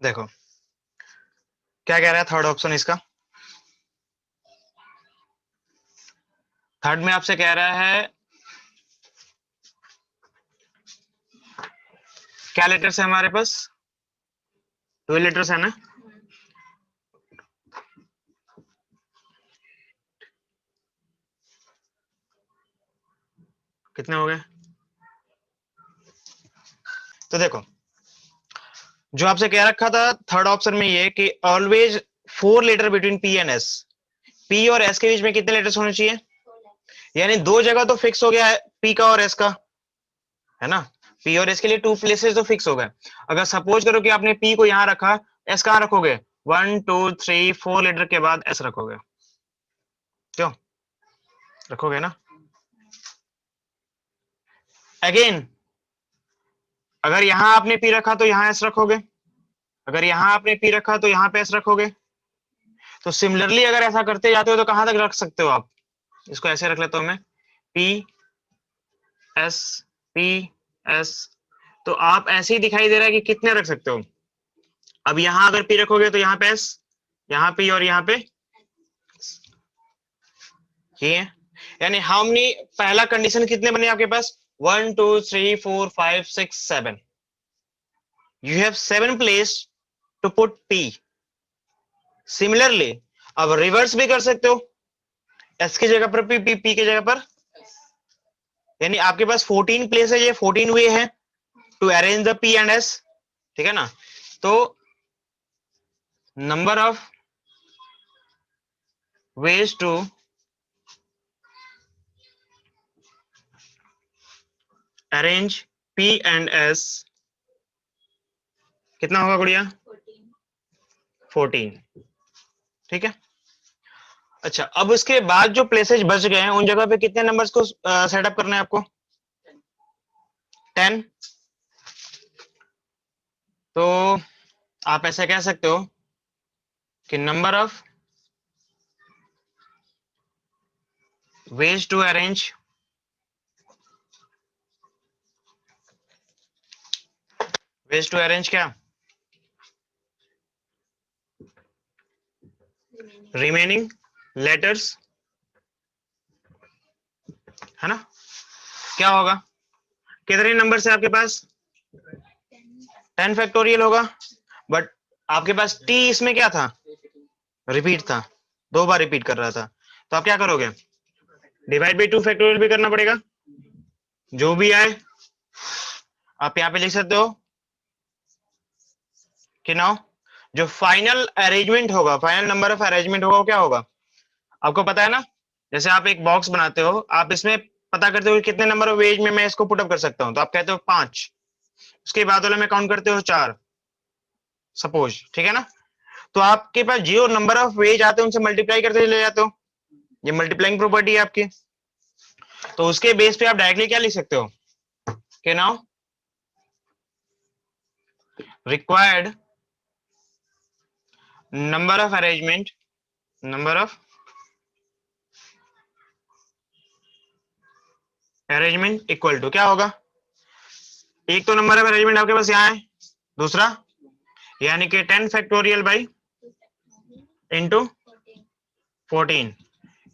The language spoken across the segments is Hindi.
देखो क्या कह रहा है थर्ड ऑप्शन इसका। थर्ड में आपसे कह रहा है क्या लेटर्स है हमारे पास, 12 लेटर्स है ना। कितने हो गए? तो देखो जो आपसे कह रखा था थर्ड ऑप्शन में ये कि always 4 letter between P and S, P और एस के बीच में कितने लेटर्स होने चाहिए, यानी दो जगह तो फिक्स हो गया है पी का और एस का, है ना। पी और एस के लिए 2 प्लेसेस तो फिक्स हो गए। अगर सपोज करो कि आपने पी को यहां रखा, एस कहां रखोगे, 1 2 3 4 लेटर के बाद एस रखोगे, क्यों रखोगे ना। अगेन अगर यहां आपने पी रखा तो यहां एस रखोगे, अगर यहां आपने पी रखा तो यहां पे एस रखोगे। तो सिमिलरली अगर ऐसा करते जाते हो तो कहां तक रख सकते हो आप, इसको ऐसे रख लेता हूं मैं, पी एस पी एस। तो आप ऐसे ही दिखाई दे रहा है कि कितने रख सकते हो। अब यहां अगर पी रखोगे तो यहाँ पे एस, यहाँ पी और यहाँ पे ये है, यानी हाउ मेनी, पहला कंडीशन कितने बने आपके पास, 1 2 3 4 5 6 7, you have 7 place to put P. Similarly अब रिवर्स भी कर सकते हो, एस की जगह पर पी, पी की जगह पर, यानी आपके पास 14 प्लेस है, ये 14 वे है to arrange the P and S, ठीक है ना। तो number of ways to arrange P and S कितना होगा गुड़िया, 14, ठीक है। अच्छा अब उसके बाद जो प्लेसेज बच गए हैं उन जगह पे कितने नंबर्स को सेटअप करना है आपको, 10। तो आप ऐसे कह सकते हो कि number of ways to arrange क्या, रिमेनिंग लेटर्स, है ना। क्या होगा, कितने नंबर है आपके पास, 10 फैक्टोरियल होगा, बट आपके पास टी इसमें क्या था, रिपीट था, 2 बार रिपीट कर रहा था। तो आप क्या करोगे, डिवाइड बाई 2 फैक्टोरियल भी करना पड़ेगा, जो भी आए आप यहाँ पे लिख सकते हो कि नाउ जो फाइनल अरेंजमेंट होगा, फाइनल नंबर ऑफ अरेंजमेंट होगा वो क्या होगा, आपको पता है ना। जैसे आप एक बॉक्स बनाते हो, आप इसमें पता करते हो कितने नंबर ऑफ वेज में मैं इसको पुटअप कर सकता हूँ, तो आप कहते हो 5, उसके बाद वाले में काउंट करते हो 4 सपोज, ठीक है ना। तो आपके पास जो नंबर ऑफ वेज आते हैं उनसे मल्टीप्लाई करते ले जाते हो, ये मल्टीप्लाइंग प्रॉपर्टी है आपकी। तो उसके बेस पे आप डायरेक्टली क्या लिख सकते हो कि now required number of arrangement, number of arrangement equal to क्या होगा, एक तो नंबर ऑफ अरेंजमेंट आपके पास यहाँ है, दूसरा यानी कि 10 फैक्टोरियल बाई इंटू 14,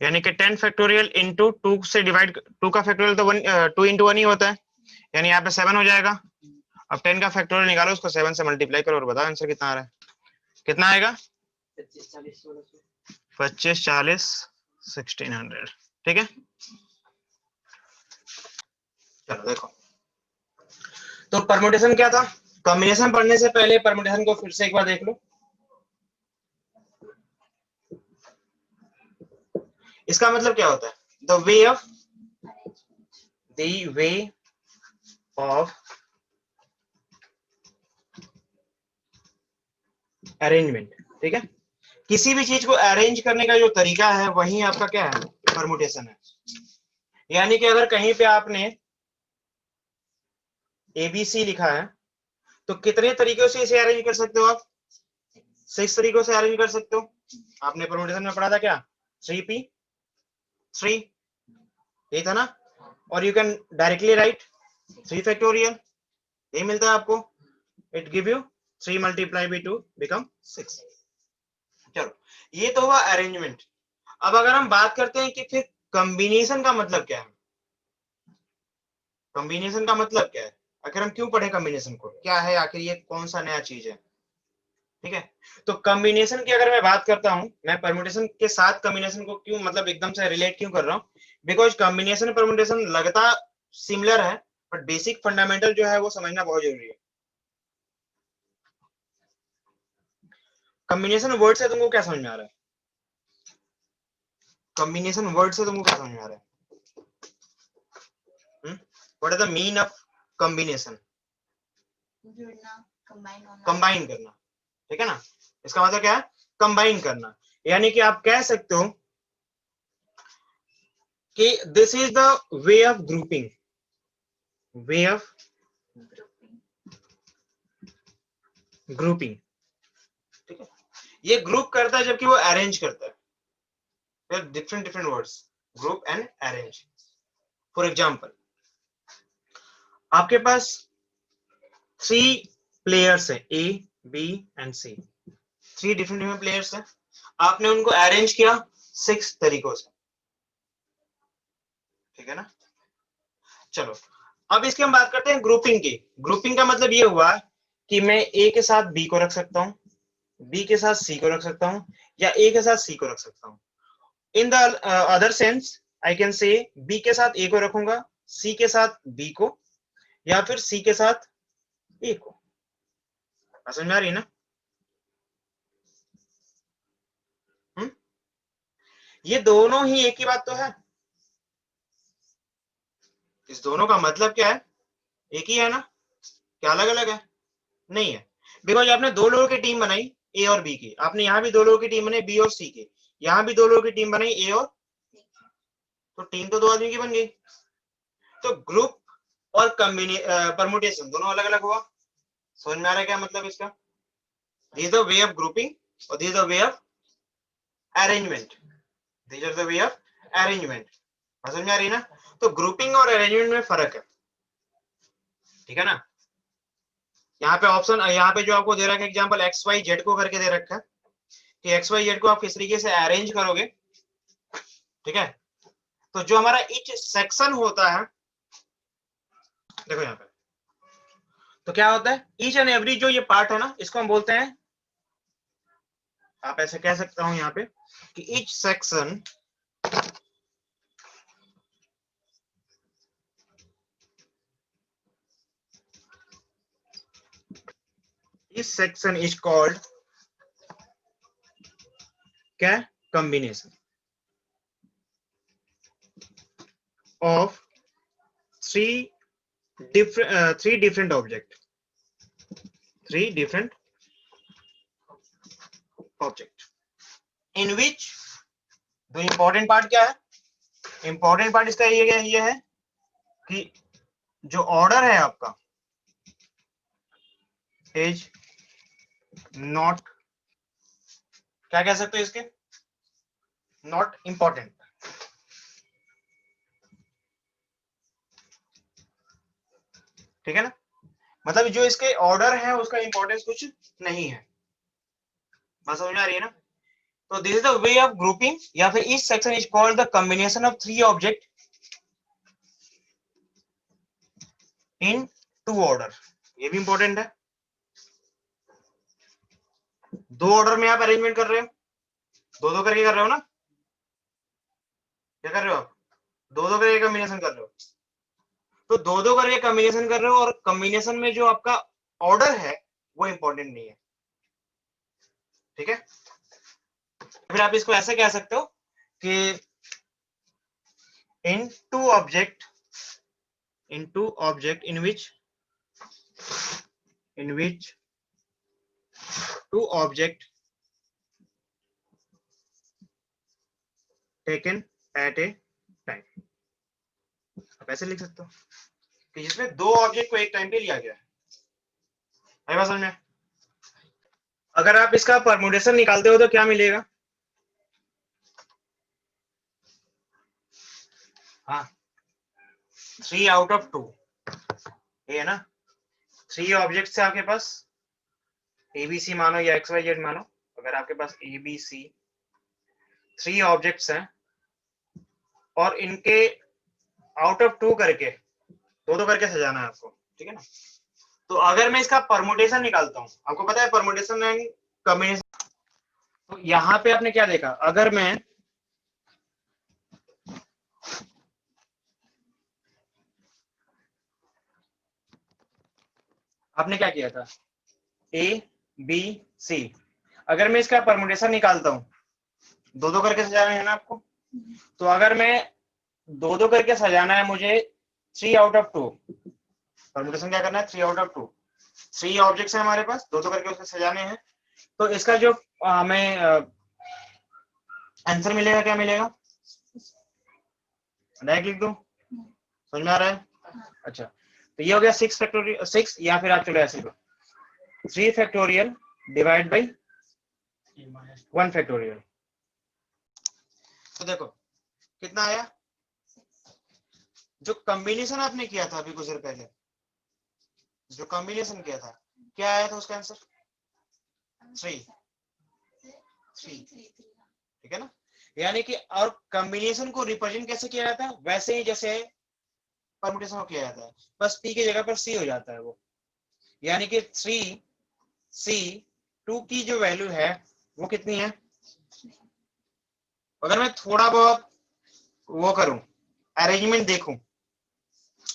यानी कि 10 फैक्टोरियल इंटू 2 से डिवाइड, 2 का फैक्टोरियल तो 2 इंटू 1 ही होता है, यानी यहाँ पे 7 हो जाएगा। अब 10 का फैक्टोरियल निकालो, उसको 7 से मल्टीप्लाई करो और बताओ आंसर कितना आ रहा है, कितना आएगा 25 40 1600, ठीक है। चलो देखो तो परमुटेशन क्या था, कॉम्बिनेशन पढ़ने से पहले परमुटेशन को फिर से एक बार देख लो। इसका मतलब क्या होता है, द वे ऑफ अरेंजमेंट, ठीक है। किसी भी चीज को अरेंज करने का जो तरीका है वही आपका क्या है, परमुटेशन है। यानी कि अगर कहीं पे आपने एबीसी लिखा है तो कितने तरीकों से इसे अरेंज कर सकते हो आप, 6 तरीकों से अरेंज कर सकते हो। आपने परमुटेशन में पढ़ा था क्या, 3p 3, यही था ना। और you can directly right 3 factorial, ये मिलता है आपको, it give you 3 multiply by 2 become 6। चलो ये तो हुआ अरेंजमेंट। अब अगर हम बात करते हैं कि फिर कॉम्बिनेशन का मतलब क्या है, कॉम्बिनेशन का मतलब क्या है, आखिर हम क्यों पढ़े कॉम्बिनेशन को, क्या है आखिर ये कौन सा नया चीज है। ठीक है, तो कॉम्बिनेशन की अगर मैं बात करता हूं, मैं परम्यूटेशन के साथ कॉम्बिनेशन को क्यों मतलब एकदम से रिलेट क्यों कर रहा हूं, बिकॉज कॉम्बिनेशन परम्यूटेशन लगता सिमिलर है, बट बेसिक फंडामेंटल जो है वो समझना बहुत जरूरी है। कॉम्बिनेशन वर्ड से तुमको क्या समझ में आ रहा है, कॉम्बिनेशन वर्ड से तुमको क्या समझ में आ रहा है, what is the mean of combination, जुड़ना, कंबाइन होना, कंबाइन करना। ठीक है ना, इसका मतलब क्या है, कंबाइन करना। यानी कि आप कह सकते हो कि this is the way of grouping, way of grouping, grouping. ठीक है, ये ग्रुप करता है जबकि वो अरेंज करता है, different different words, group and arrange. For example, आपके पास 3 प्लेयर्स है, A B and C, 3 different different players है, आपने उनको अरेंज किया 6 तरीकों से। ठीक है ना, चलो अब इसकी हम बात करते हैं ग्रुपिंग की। ग्रुपिंग का मतलब ये हुआ कि मैं ए के साथ बी को रख सकता हूं, बी के साथ सी को रख सकता हूं, या ए के साथ सी को रख सकता हूं। In the other sense I can say B के साथ ए को रखूंगा, सी के साथ बी को, या फिर सी के साथ ए को। समझ में आ रही है ना। हुँ? ये दोनों ही एक ही बात तो है, इस दोनों का मतलब क्या है, एक ही है ना, क्या अलग अलग है, नहीं है। बिकॉज आपने 2 लोगों की टीम बनाई ए और बी की, आपने यहाँ भी 2 लोगों की टीम बनाई बी और सी की, यहाँ भी 2 लोगों की टीम बनाई ए और, तो टीम तो 2 आदमी की बन गई। तो ग्रुप और परमुटेशन दोनों अलग अलग हुआ। समझ में आ रहा है क्या मतलब इसका, this the way of grouping और this the way of arrangement, this are the way of arrangement. समझ में आ रही है ना। तो ग्रुपिंग और अरेंजमेंट में फर्क है। ठीक है ना, यहाँ पे ऑप्शन, यहाँ पे जो आपको दे रखा है एग्जांपल एक्स वाई जेड को करके दे रखा है कि एक्स वाई जेड को आप किस तरीके से अरेंज करोगे। ठीक है, तो जो हमारा ईच सेक्शन होता है, देखो यहाँ पे तो क्या होता है, ईच एंड एवरी जो ये पार्ट है ना, इसको हम बोलते हैं, आप ऐसे कह सकता हूं यहाँ पे कि ईच सेक्शन इज कॉल्ड क्या, combination of three different object, 3 different object in which, the important part क्या है, इंपॉर्टेंट पार्ट इसका ये है कि जो ऑर्डर है आपका इज नॉट, क्या कह सकते हो इसके, नॉट इंपॉर्टेंट। ठीक है ना, मतलब जो इसके ऑर्डर है उसका इंपॉर्टेंस कुछ नहीं है। बात समझ में आ रही है ना। तो this is the way of grouping, या फिर इस section is called the combination of 3 object in 2 order. ये भी इंपॉर्टेंट है, 2 ऑर्डर में आप अरेंजमेंट कर रहे हो, 2 करके कर रहे हो ना, क्या कर रहे हो आप, 2 करके कॉम्बिनेशन कर रहे हो। तो 2 करके कॉम्बिनेशन कर रहे हो, और कॉम्बिनेशन में जो आपका ऑर्डर है वो इंपॉर्टेंट नहीं है। ठीक है, फिर आप इसको ऐसे कह सकते हो कि in two object, in which 2 object taken at a time. आप ऐसे लिख सकते हो कि जिसमें 2 ऑब्जेक्ट को एक टाइम पे लिया गया है। आई बात समझ में। अगर आप इसका परमुटेशन निकालते हो तो क्या मिलेगा, हाँ 3 आउट ऑफ 2, ये है ना, 3 ऑब्जेक्ट है आपके पास, एबीसी मानो या एक्स वाई जेड मानो, अगर आपके पास एबीसी 3 ऑब्जेक्ट्स हैं और इनके आउट ऑफ 2 करके दो करके सजाना है आपको, ठीक है ना। तो अगर मैं इसका परमुटेशन निकालता हूं, आपको पता है परमुटेशन एंड कॉम्बिनेशन, तो यहां पे आपने क्या देखा, अगर मैं आपने क्या किया था, ए बी सी, अगर मैं इसका परमुटेशन निकालता हूं, दो करके सजाना है ना आपको, तो अगर मैं दो करके सजाना है मुझे 3 आउट ऑफ 2, परमुटेशन क्या करना है 3 आउट ऑफ 2, 3 ऑब्जेक्ट्स है हमारे पास, दो करके उसके सजाने हैं, तो इसका जो हमें आंसर मिलेगा, क्या मिलेगा, डायरेक्ट लिख दूं, समझ में आ रहा है। अच्छा, तो ये हो गया 6 फैक्टोरियल 6, या फिर आप चलो ऐसे लो 3 फैक्टोरियल डिवाइड बाई 1 फैक्टोरियल, तो देखो कितना आया, जो कॉम्बिनेशन आपने किया था अभी कुछ देर पहले, जो कॉम्बिनेशन किया था, क्या आया था उसका आंसर 3, ठीक है ना। यानी कि और कॉम्बिनेशन को रिप्रेजेंट कैसे किया जाता है, वैसे ही जैसे परमुटेशन को किया जाता है, बस पी की जगह पर सी हो जाता है वो, यानी कि 3 सी 2 की जो वैल्यू है वो कितनी है, अगर मैं थोड़ा बहुत वो करूं, अरेंजमेंट देखूं,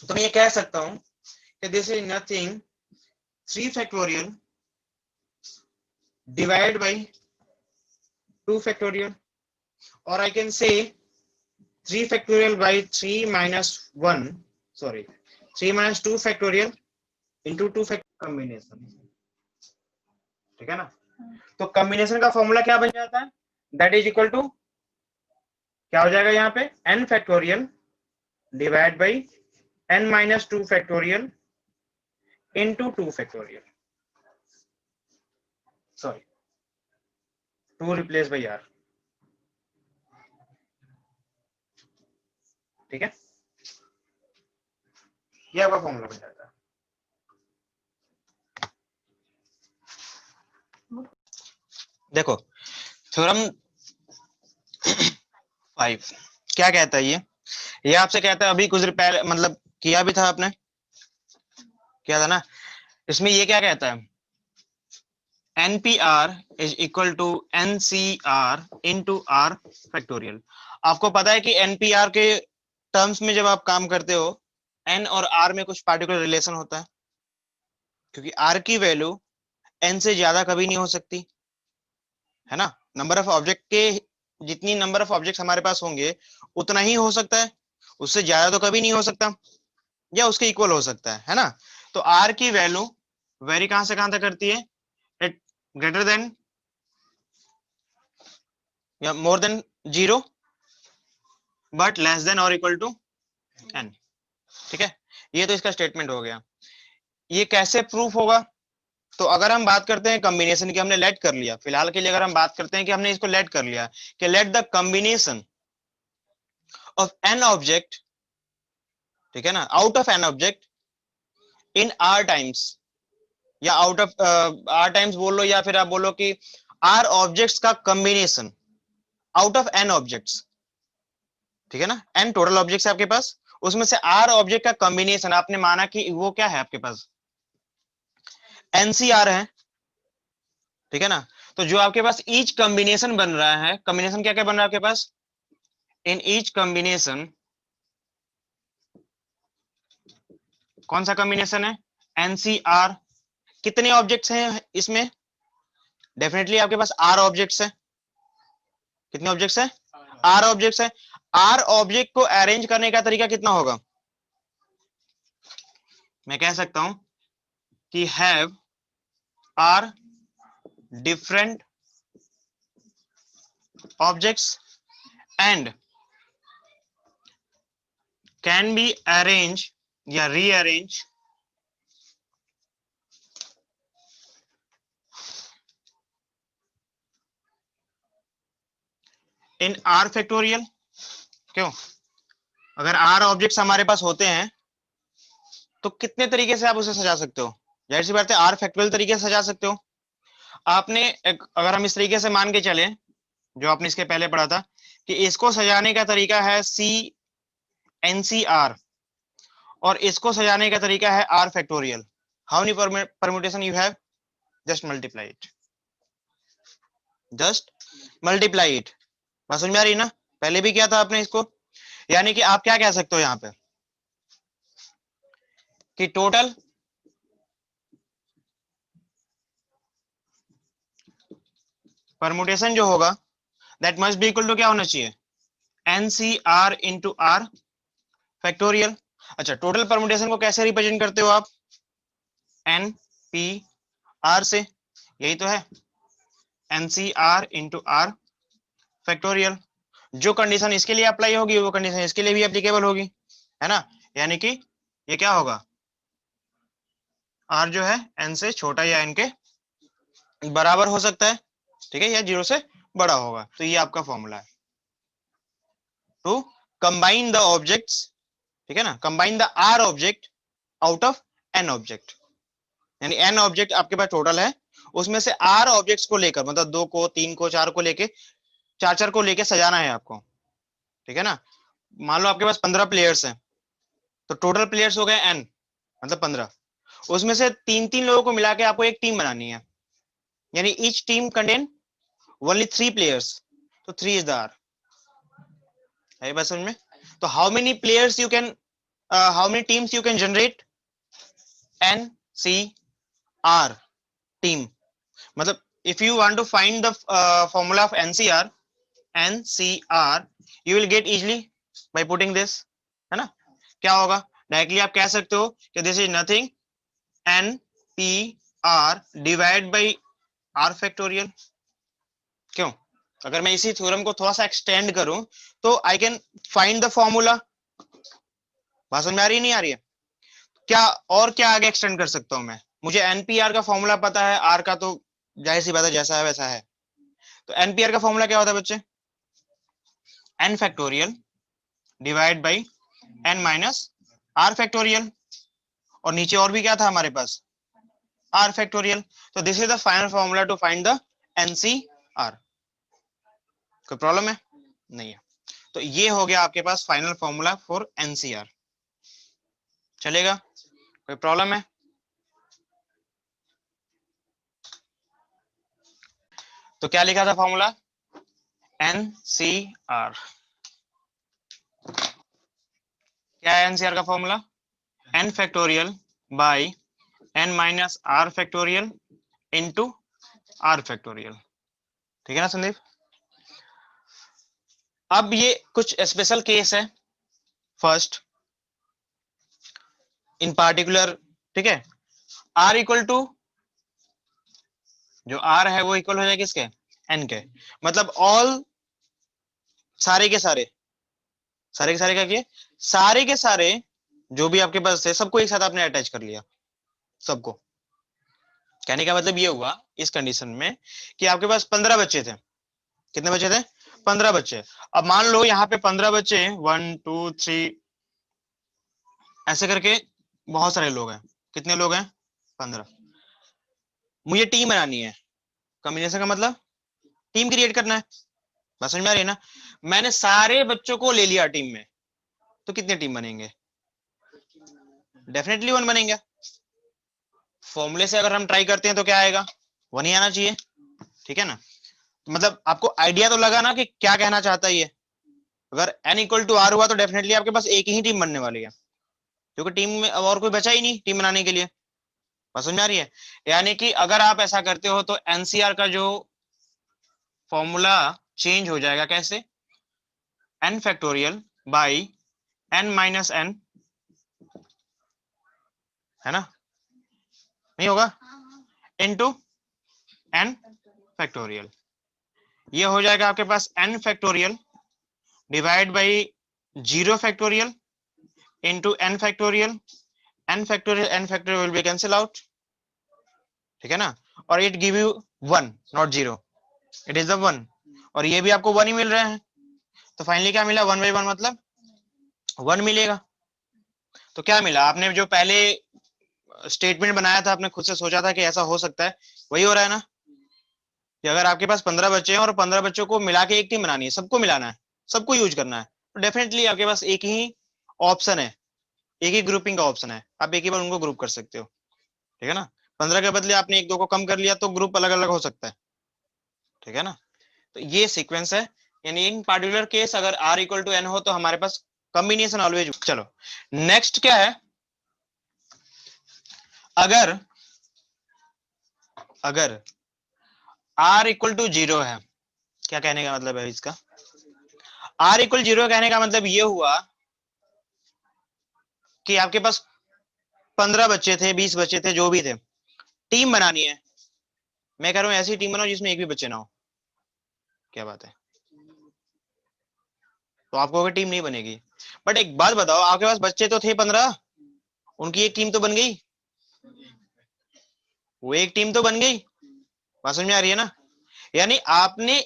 तो मैं ये कह सकता हूं कि this is nothing 3 factorial divide by 2 factorial, और आई कैन से 3 factorial by 3 minus 1, sorry 3 minus 2 factorial into 2 factorial combination, ठीक है ना। तो कॉम्बिनेशन का फॉर्मूला क्या बन जाता है, दैट इज इक्वल टू क्या हो जाएगा यहाँ पे n factorial divide by n minus 2 factorial into 2 factorial, sorry 2 replace by r, ठीक है, यह आपका फॉर्मूला बन जाता है। देखो थ्योरम 5 क्या कहता है, ये आपसे कहता है, अभी कुछ देर पहले मतलब किया भी था आपने, किया था ना, इसमें ये क्या कहता है, NPR is equal to NCR into R factorial. आपको पता है कि NPR के टर्म्स में जब आप काम करते हो, N और R में कुछ पार्टिकुलर रिलेशन होता है, क्योंकि R की वैल्यू N से ज्यादा कभी नहीं हो सकती, है ना। नंबर ऑफ ऑब्जेक्ट के जितनी नंबर ऑफ ऑब्जेक्ट हमारे पास होंगे उतना ही हो सकता है, उससे ज्यादा तो कभी नहीं हो सकता, या उसके इक्वल हो सकता है ना। तो R की वैल्यू वेरी कहां से कहां तक करती है, इट ग्रेटर देन या more than 0 but less than और इक्वल टू n, ठीक है। ये तो इसका स्टेटमेंट हो गया। ये कैसे प्रूफ होगा, तो अगर हम बात करते हैं कॉम्बिनेशन की, हमने लेट कर लिया, फिलहाल के लिए अगर हम बात करते हैं कि हमने इसको लेट कर लिया कि let the combination of an object, ठीक है ना, out of an object in r times, या आउट ऑफ r टाइम्स बोल लो, या फिर आप बोलो कि r ऑब्जेक्ट्स का combination out of n objects, ठीक है ना, n टोटल ऑब्जेक्ट्स है आपके पास, उसमें से r ऑब्जेक्ट का कॉम्बिनेशन आपने माना कि वो क्या है आपके पास NCR है, ठीक है ना। तो जो आपके पास ईच कॉम्बिनेशन बन रहा है, कॉम्बिनेशन क्या क्या बन रहा है आपके पास, इन ईच कॉम्बिनेशन, कौन सा कॉम्बिनेशन है NCR, कितने ऑब्जेक्ट्स हैं इसमें, डेफिनेटली आपके पास R ऑब्जेक्ट्स है, कितने ऑब्जेक्ट्स है R ऑब्जेक्ट्स है। R ऑब्जेक्ट को अरेंज करने का तरीका कितना होगा, मैं कह सकता हूं कि have R different objects and can be arranged या rearranged in R फैक्टोरियल। क्यों, अगर R ऑब्जेक्ट्स हमारे पास होते हैं तो कितने तरीके से आप उसे सजा सकते हो, जाहिर सी बात है R फैक्टोरियल तरीके से सजा सकते हो, अगर हम इस तरीके से मान के चले, जो आपने इसके पहले पढ़ा था, कि इसको सजाने का तरीका है NCR और इसको सजाने का तरीका है R factorial. How many permutation you have? Just multiply it, just multiply it. बात समझ में आ रही ना? पहले भी किया था आपने इसको। यानी कि आप क्या कह सकते हो यहाँ पे कि टोटल परमुटेशन जो होगा that must be equal to क्या होना चाहिए? NCR into R factorial. अच्छा, टोटल परमुटेशन को कैसे रिप्रेजेंट करते हो आप? NPR से, यही तो है, NCR इंटू R फैक्टोरियल। जो कंडीशन इसके लिए अप्लाई होगी वो कंडीशन इसके लिए भी एप्लीकेबल होगी, है ना? यानी कि ये क्या होगा? R जो है N से छोटा या N के बराबर हो सकता है, ठीक है, या 0 से बड़ा होगा। तो ये आपका फॉर्मूला है टू कंबाइन द ऑब्जेक्ट्स, ठीक है ना, combine the R object out of N object. यानी N ऑब्जेक्ट आपके पास टोटल है, उसमें से R ऑब्जेक्ट्स को लेकर, मतलब 2 को 3 को 4 को लेके, 4 को लेके सजाना है आपको, ठीक है ना? मान लो आपके पास 15 प्लेयर्स हैं, तो टोटल प्लेयर्स हो गए N, मतलब 15। उसमें से 3-3 लोगों को मिला के आपको एक टीम बनानी है, यानी each team contain only 3 players, तो 3 इज द R। है बात समझ में? तो how many players you can, how many teams you can generate? NCR team. मतलब if you want to find the formula of NCR you will get easily by putting this, है ना? क्या होगा? डायरेक्टली आप कह सकते हो कि this is nothing NPR divide by R factorial. क्यों? अगर मैं इसी थ्योरम को थोड़ा सा एक्सटेंड करूं तो I can find the formula. बात समझ में आ रही है, नहीं आ रही है? क्या और क्या आगे एक्सटेंड कर सकता हूं मैं? मुझे NPR का फॉर्मूला पता है, R का तो जाहिर सी बात है, जैसा है वैसा है। तो NPR का फॉर्मूला क्या होता है बच्चे? N factorial divide by N minus R factorial, और नीचे और भी क्या था हमारे पास? R factorial. तो this is the final formula to find the NCR। कोई प्रॉब्लम है? नहीं है। तो ये हो गया आपके पास फाइनल फॉर्मूला फॉर NCR। चलेगा? कोई प्रॉब्लम है? तो क्या लिखा था फॉर्मूला? NCR क्या है? NCR का formula N factorial by N minus R factorial into R factorial. ठीक है ना संदीप? अब ये कुछ स्पेशल केस है, फर्स्ट इन पार्टिकुलर, ठीक है, R इक्वल टू, जो R है वो इक्वल हो जाएगा किसके? N के। मतलब ऑल, सारे के सारे, सारे के सारे क्या किए? सारे के सारे जो भी आपके पास थे सबको एक साथ आपने अटैच कर लिया, सबको। कहने का मतलब ये हुआ इस कंडीशन में कि आपके पास 15 बच्चे थे। कितने बच्चे थे? 15 बच्चे। अब मान लो यहाँ पे 15 बच्चे, 1 2 3 ऐसे करके बहुत सारे लोग हैं। कितने लोग हैं? 15। मुझे टीम बनानी है, कॉम्बिनेशन का मतलब टीम क्रिएट करना है। बस समझ में आ रही है ना? मैंने सारे बच्चों को ले लिया टीम में, तो कितने टीम बनेंगे? डेफिनेटली 1 बनेंगे। फॉर्मूले से अगर हम ट्राई करते हैं तो क्या आएगा? 1 ही आना चाहिए, ठीक है ना? मतलब आपको आइडिया तो लगा ना कि क्या कहना चाहता है ये। अगर N इक्वल टू R हुआ तो डेफिनेटली आपके पास एक ही टीम बनने वाली है, क्योंकि टीम में अब और कोई बचा ही नहीं टीम बनाने के लिए। बात समझ में आ रही है? यानी कि अगर आप ऐसा करते हो तो NCR का जो फॉर्मूला चेंज हो जाएगा, कैसे? N factorial by N minus N, है ना? नहीं होगा? Into N factorial. ये हो जाएगा आपके पास N factorial divide by 0 factorial into N factorial, N factorial will be cancel out, ठीक है ना? और it give you 1 not 0, it is the 1, और ये भी आपको 1 ही मिल रहे हैं। तो फाइनली क्या मिला? 1 by 1 मतलब 1 मिलेगा। तो क्या मिला? आपने जो पहले स्टेटमेंट बनाया था, आपने खुद से सोचा था कि ऐसा हो सकता है, वही हो रहा है ना? कि अगर आपके पास 15 बच्चे हैं और 15 बच्चों को मिला के एक टीम बनानी है, सबको मिलाना है, सबको यूज करना है, तो डेफिनेटली आपके पास एक ही ऑप्शन है, एक ही ग्रुपिंग का ऑप्शन है, आप एक ही बार उनको ग्रुप कर सकते हो, ठीक है ना। 15 के बदले आपने एक दो को कम कर लिया तो ग्रुप अलग अलग हो सकता है, ठीक है ना। तो ये सीक्वेंस है, यानी इन पार्टिकुलर केस अगर r इक्वल टू n हो तो हमारे पास कॉम्बिनेशन ऑलवेज। चलो नेक्स्ट क्या है, अगर अगर r इक्वल टू 0 है, क्या कहने का मतलब है इसका, r इक्वल 0 कहने का मतलब ये हुआ कि आपके पास 15 बच्चे थे, 20 बच्चे थे, जो भी थे, टीम बनानी है। मैं कह रहा हूं ऐसी टीम बनाओ जिसमें एक भी बच्चे ना हो, क्या बात है, तो आपको टीम नहीं बनेगी। बट एक बात बताओ, आपके पास बच्चे तो थे 15, उनकी एक टीम तो बन गई, वो एक टीम तो बन गई, बात समझ में आ रही है ना। यानी आपने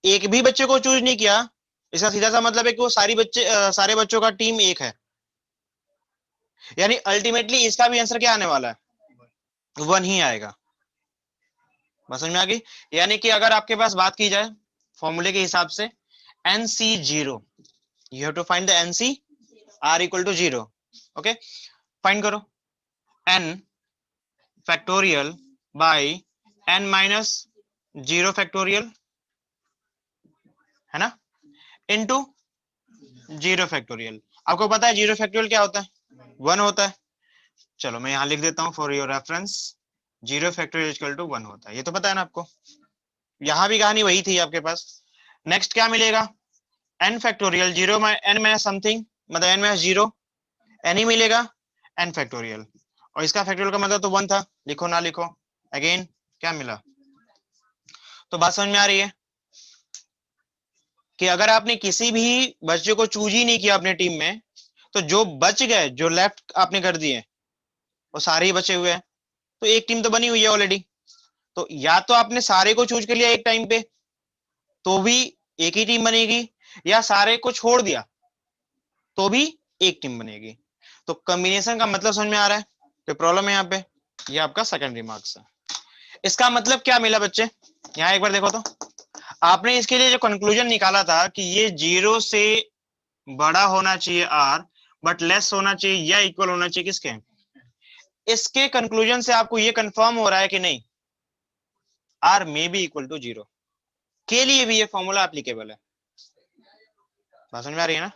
एक भी बच्चे को चूज नहीं किया, इसका सीधा सा मतलब है कि वो सारे बच्चों का टीम एक है, यानी अल्टीमेटली इसका भी आंसर क्या आने वाला है, 1 ही आएगा। बात समझ में आ गई। यानी कि अगर आपके पास बात की जाए फॉर्मूले के हिसाब से NC0, you have to find the NC, r equal to 0, okay, find करो n factorial by n minus 0 factorial, है ना, इनटू 0 फैक्टोरियल। आपको पता है 0 फैक्टोरियल क्या होता है, 1 होता है। चलो मैं यहां लिख देता हूं for your reference, 0 factorial equal to 1 होता है, ये तो पता है ना आपको, यहां भी कहानी वही थी आपके पास। नेक्स्ट क्या मिलेगा, n factorial 0 n minus something, मतलब n माइनस 0, n ही मिलेगा, n फैक्टोरियल, और इसका फैक्टोरियल का मतलब तो 1 था, लिखो ना लिखो, अगेन क्या मिला। तो बात समझ में आ रही है कि अगर आपने किसी भी बच्चे को चूज ही नहीं किया अपने टीम में, तो जो बच गए, जो लेफ्ट आपने कर दिए, वो सारे ही बचे हुए हैं, तो एक टीम तो बनी हुई है ऑलरेडी। तो या तो आपने सारे को चूज कर लिया एक टाइम पे तो भी एक ही टीम बनेगी, या सारे को छोड़ दिया तो भी एक टीम बनेगी। तो कॉम्बिनेशन का मतलब समझ में आ रहा है, कोई प्रॉब्लम है यहाँ पे, ये आपका सेकंड रिमार्क्स है। इसका मतलब क्या मिला बच्चे, यहाँ एक बार देखो तो, आपने इसके लिए जो कंक्लूजन निकाला था कि ये 0 से बड़ा होना चाहिए r, बट लेस होना चाहिए या इक्वल होना चाहिए किसके, इसके कंक्लूजन से आपको ये कंफर्म हो रहा है कि नहीं, r may be equal to 0 के लिए भी ये फॉर्मूला एप्लीकेबल है। बात समझ में आ रही है ना।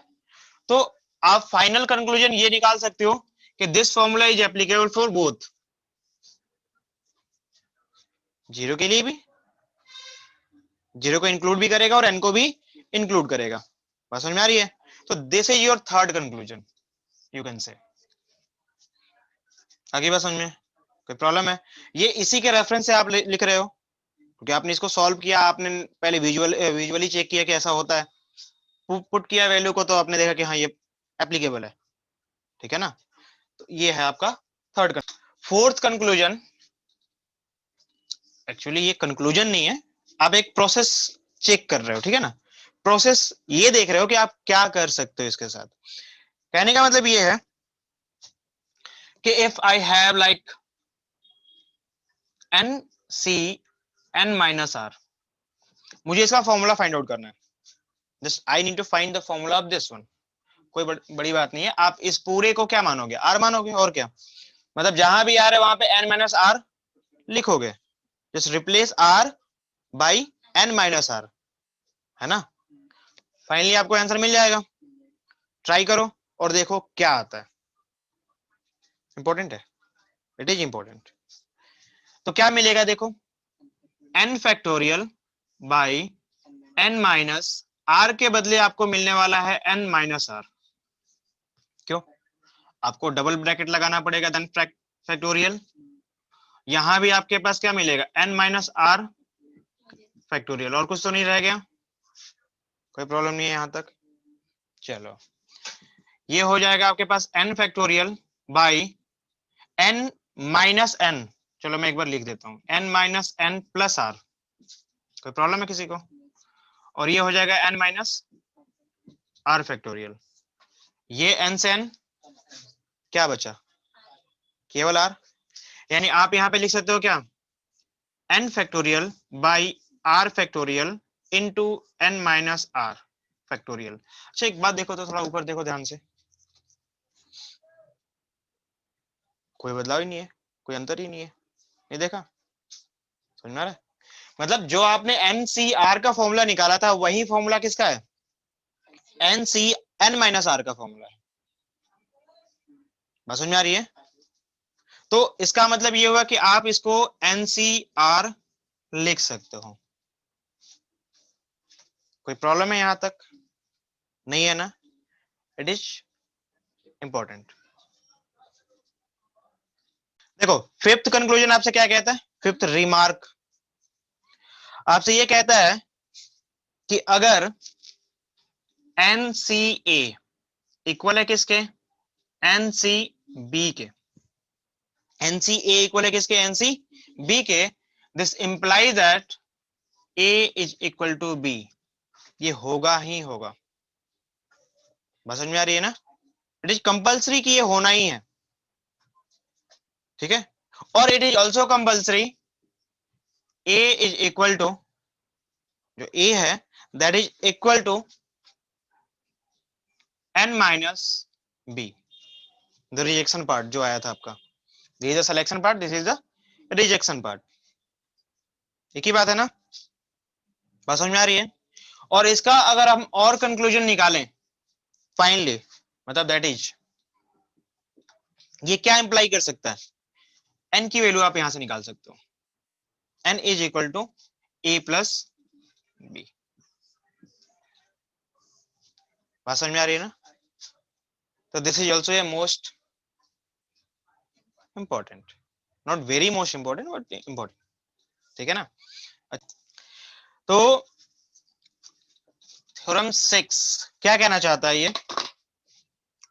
तो आप फाइनल कंक्लूजन ये निकाल सकते हो कि this formula is applicable for both, 0 के लिए भी, 0 को इंक्लूड भी करेगा और n को भी इंक्लूड करेगा। बात समझ में आ रही है। तो this is your third conclusion, you can say. आगे बात समझ में, कोई प्रॉब्लम है, ये इसी के रेफरेंस से आप लिख रहे हो, क्योंकि आपने इसको सॉल्व किया, आपने पहले विजुअली चेक किया कि ऐसा होता है, पुट किया वैल्यू को, तो आपने देखा कि हाँ ये एप्लीकेबल है, ठीक है ना। तो ये है आपका थर्ड। फोर्थ कंक्लूजन, एक्चुअली ये कंक्लूजन नहीं है, आप एक प्रोसेस चेक कर रहे हो, ठीक है ना, प्रोसेस ये देख रहे हो कि आप क्या कर सकते हो इसके साथ। कहने का मतलब ये है कि if I have like n c n minus r, मुझे इसका फॉर्मूला फाइंड आउट करना है, just I need to find the formula of this one. कोई बड़ी बात नहीं है, आप इस पूरे को क्या मानोगे, r मानोगे, और क्या, मतलब जहां भी r है वहां पे n माइनस r लिखोगे, just replace r by n minus r, है ना। फाइनली आपको आंसर मिल जाएगा, ट्राई करो और देखो क्या आता है, इंपॉर्टेंट है, इट इज इंपॉर्टेंट। तो क्या मिलेगा देखो, n factorial by n minus r के बदले आपको मिलने वाला है n माइनस r, क्यों, आपको डबल ब्रैकेट लगाना पड़ेगा, देन फैक्टोरियल, यहां भी आपके पास क्या मिलेगा, n माइनस r फैक्टोरियल, और कुछ तो नहीं रह गया, कोई प्रॉब्लम नहीं है यहां तक। चलो ये हो जाएगा आपके पास n factorial by n minus n, चलो मैं एक बार लिख देता हूं, n minus n plus r, कोई प्रॉब्लम है किसी को, और ये हो जाएगा n माइनस r फैक्टोरियल, ये n से n क्या बचा, केवल r, यानी आप यहां पे लिख सकते हो क्या, n factorial by R factorial into N minus R factorial. अच्छा एक बात देखो तो, थोड़ा ऊपर देखो ध्यान से, कोई बदलाव ही नहीं है, कोई अंतर ही नहीं है, ये देखा, समझ में आ रहा है? मतलब जो आपने NCR का फॉर्मूला निकाला था वही फॉर्मूला किसका है, N माइनस आर का फॉर्मूला है। बात समझ में आ रही है? तो इसका मतलब ये हुआ कि आप इसको NCR लिख सकते हो। कोई प्रॉब्लम है यहां तक? नहीं है ना? It is important. देखो फिफ्थ कंक्लूजन आपसे क्या कहता है, फिफ्थ रिमार्क आपसे ये कहता है कि अगर NCA इक्वल है किसके, NCB के, NCA इक्वल है किसके, NCB के, this implies that A is equal to B, ये होगा ही होगा। बस समझ में आ रही है ना? इट इज कंपल्सरी कि ये होना ही है, ठीक है। और it is also compulsory A is equal to, जो A है that is equal to N minus B, the rejection part जो आया था आपका, this is the selection part, this is the rejection part. एक ही बात है ना? बात समझ में आ रही है? और इसका अगर हम और कंक्लूजन निकालें फाइनली, मतलब दैट इज, ये क्या इंप्लाई कर सकता है, n की वैल्यू आप यहां से निकाल सकते हो, n is equal to a plus b। बात समझ में आ रही है ना? तो this is also a most important, not very most important but important, ठीक है ना? तो थ्योरम 6 क्या कहना चाहता है, ये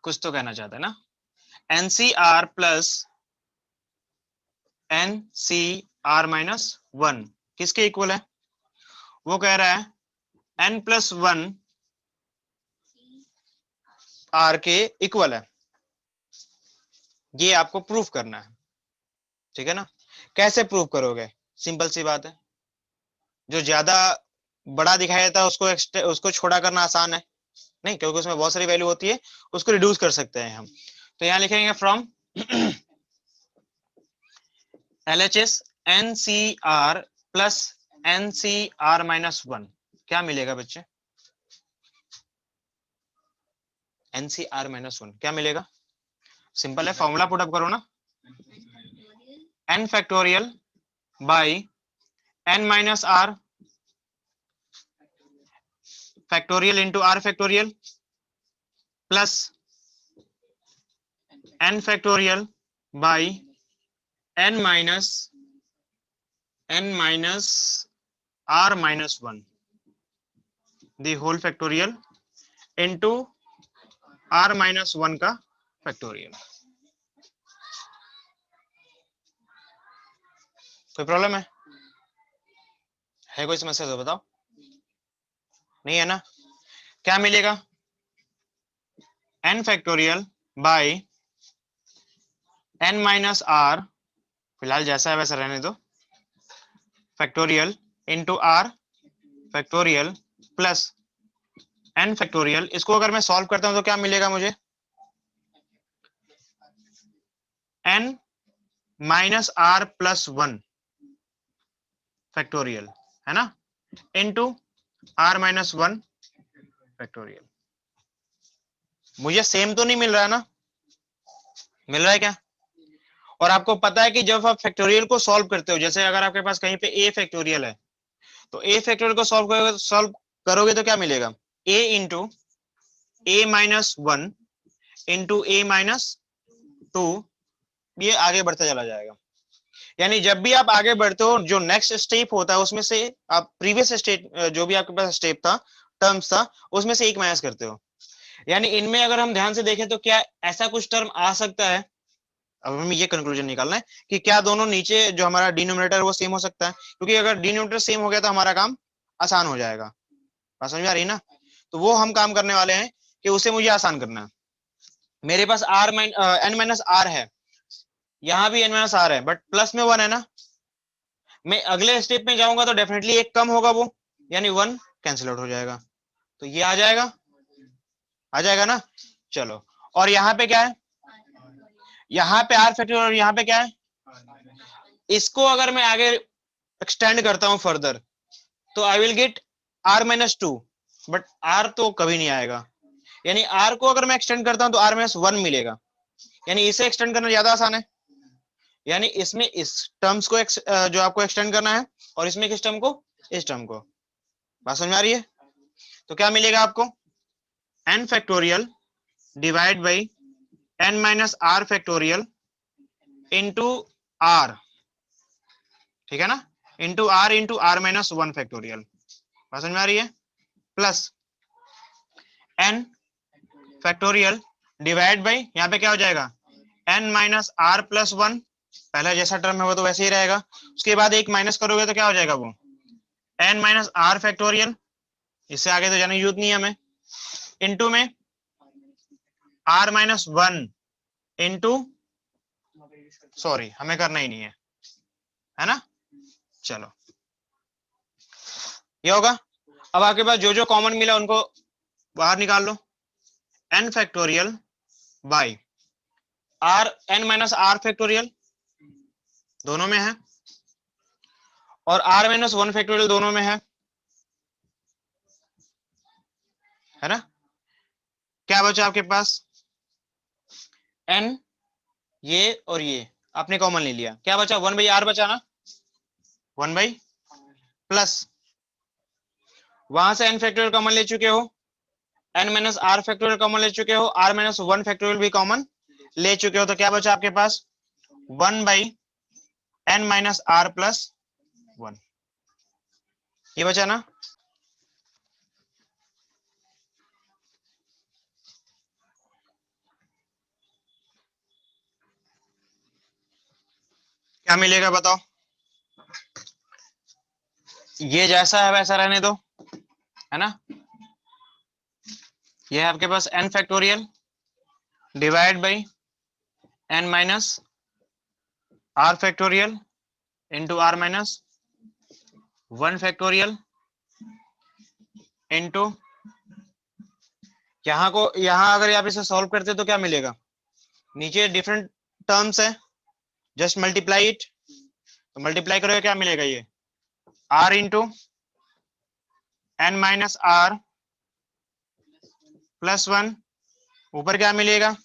कुछ तो कहना चाहता है ना, NCR प्लस NCR माइनस 1 किसके इक्वल है, वो कह रहा है n प्लस 1 R के इक्वल है। ये आपको प्रूफ करना है, ठीक है ना? कैसे प्रूफ करोगे, सिंपल सी बात है, जो ज्यादा बड़ा दिखाया था उसको छोटा करना आसान है नहीं, क्योंकि उसमें बहुत सारी वैल्यू होती है, उसको रिड्यूस कर सकते हैं हम। तो यहां लिखेंगे from LHS NCR plus NCR minus 1 क्या मिलेगा बच्चे, NCR माइनस 1 क्या मिलेगा, सिंपल है, फॉर्मूला पुट अप करो ना, n factorial by n minus r factorial into r factorial plus n factorial by n minus r minus 1 the whole factorial into r minus 1 का फैक्टोरियल। कोई प्रॉब्लम है कोई समस्या तो बताओ, नहीं है ना? क्या मिलेगा, n factorial by n minus r, फिलहाल जैसा है वैसा रहने दो, factorial into r factorial plus n factorial. इसको अगर मैं सॉल्व करता हूं तो क्या मिलेगा मुझे, n minus r plus 1 factorial, है ना, इंटू r माइनस 1 फैक्टोरियल। मुझे सेम तो नहीं मिल रहा है ना, मिल रहा है क्या? और आपको पता है कि जब आप फैक्टोरियल को सॉल्व करते हो, जैसे अगर आपके पास कहीं पे a फैक्टोरियल है, तो a फैक्टोरियल को सॉल्व करोगे तो क्या मिलेगा, a into a minus 1 into a minus 2, ये आगे बढ़ता चला जाएगा। यानी जब भी आप आगे बढ़ते हो, जो नेक्स्ट स्टेप होता है उसमें से आप प्रीवियस स्टेप, जो भी आपके पास स्टेप था, टर्म्स था, उसमें से एक माइनस करते हो। यानी इनमें अगर हम ध्यान से देखें तो क्या ऐसा कुछ टर्म आ सकता है, अब हमें ये कंक्लूजन निकालना है कि क्या दोनों नीचे जो हमारा डिनोमिनेटर वो सेम हो सकता है, क्योंकि अगर डिनोमिनेटर सेम हो गया तो हमारा काम आसान हो जाएगा। बात समझ में आ रही है ना? तो वो हम काम करने वाले हैं कि उसे मुझे आसान करना है। मेरे पास n माइनस आर है, यहां भी n माइनस आर है, बट प्लस में 1 है ना, मैं अगले स्टेप में जाऊंगा तो डेफिनेटली एक कम होगा वो, यानी 1 कैंसिल आउट हो जाएगा, तो ये आ जाएगा ना। चलो, और यहाँ पे क्या है, यहाँ पे आर फैक्टोरियल, और यहाँ पे क्या है, इसको अगर मैं आगे एक्सटेंड करता हूं फर्दर तो I will get r-2, but r तो कभी नहीं आएगा, यानी r को अगर मैं एक्सटेंड करता हूं तो r-1 मिलेगा, यानी इसे एक्सटेंड करना ज्यादा आसान है, यानी इसमें इस टर्म्स को जो आपको एक्सटेंड करना है, और इसमें किस टर्म को, इस टर्म को। बात समझ में आ रही है? तो क्या मिलेगा आपको, n factorial divide by n minus r factorial into r, ठीक है ना, इंटू r-1 फैक्टोरियल। बात समझ में आ रही है? Plus n factorial divide by, यहाँ पे क्या हो जाएगा, n माइनस r प्लस 1, पहला जैसा टर्म है वो तो वैसे ही रहेगा, उसके बाद एक माइनस करोगे तो क्या हो जाएगा वो, n माइनस r फैक्टोरियल, इससे आगे तो जाने की जरूरत नहीं है हमें, इंटू में r-1 इंटू, सॉरी हमें करना ही नहीं है ना। चलो ये होगा। अब आपके पास जो जो कॉमन मिला उनको बाहर निकाल लो, n factorial by r, n minus r factorial दोनों में है, और r-1 फैक्टोरियल दोनों में है ना। क्या बचा आपके पास, n, ये और ये आपने कॉमन ले लिया, क्या बचा, 1/r बचा ना, 1 प्लस, वहां से n फैक्टोरियल कॉमन ले चुके हो, n minus r factorial common ले चुके हो, r-1 फैक्टोरियल भी कॉमन ले चुके हो, तो क्या बचा आपके पास, 1/n माइनस r प्लस 1, ये बचा ना। क्या मिलेगा बताओ, ये जैसा है वैसा रहने दो, है ना, ये है आपके पास n factorial divide by n minus r factorial into r-1 factorial into, यहाँ को यहाँ अगर आप इसे सॉल्व करते तो क्या मिलेगा, नीचे डिफरेंट टर्म्स है, जस्ट मल्टीप्लाई इट, तो मल्टीप्लाई करोगे क्या मिलेगा, ये r into n minus r plus 1, ऊपर क्या मिलेगा,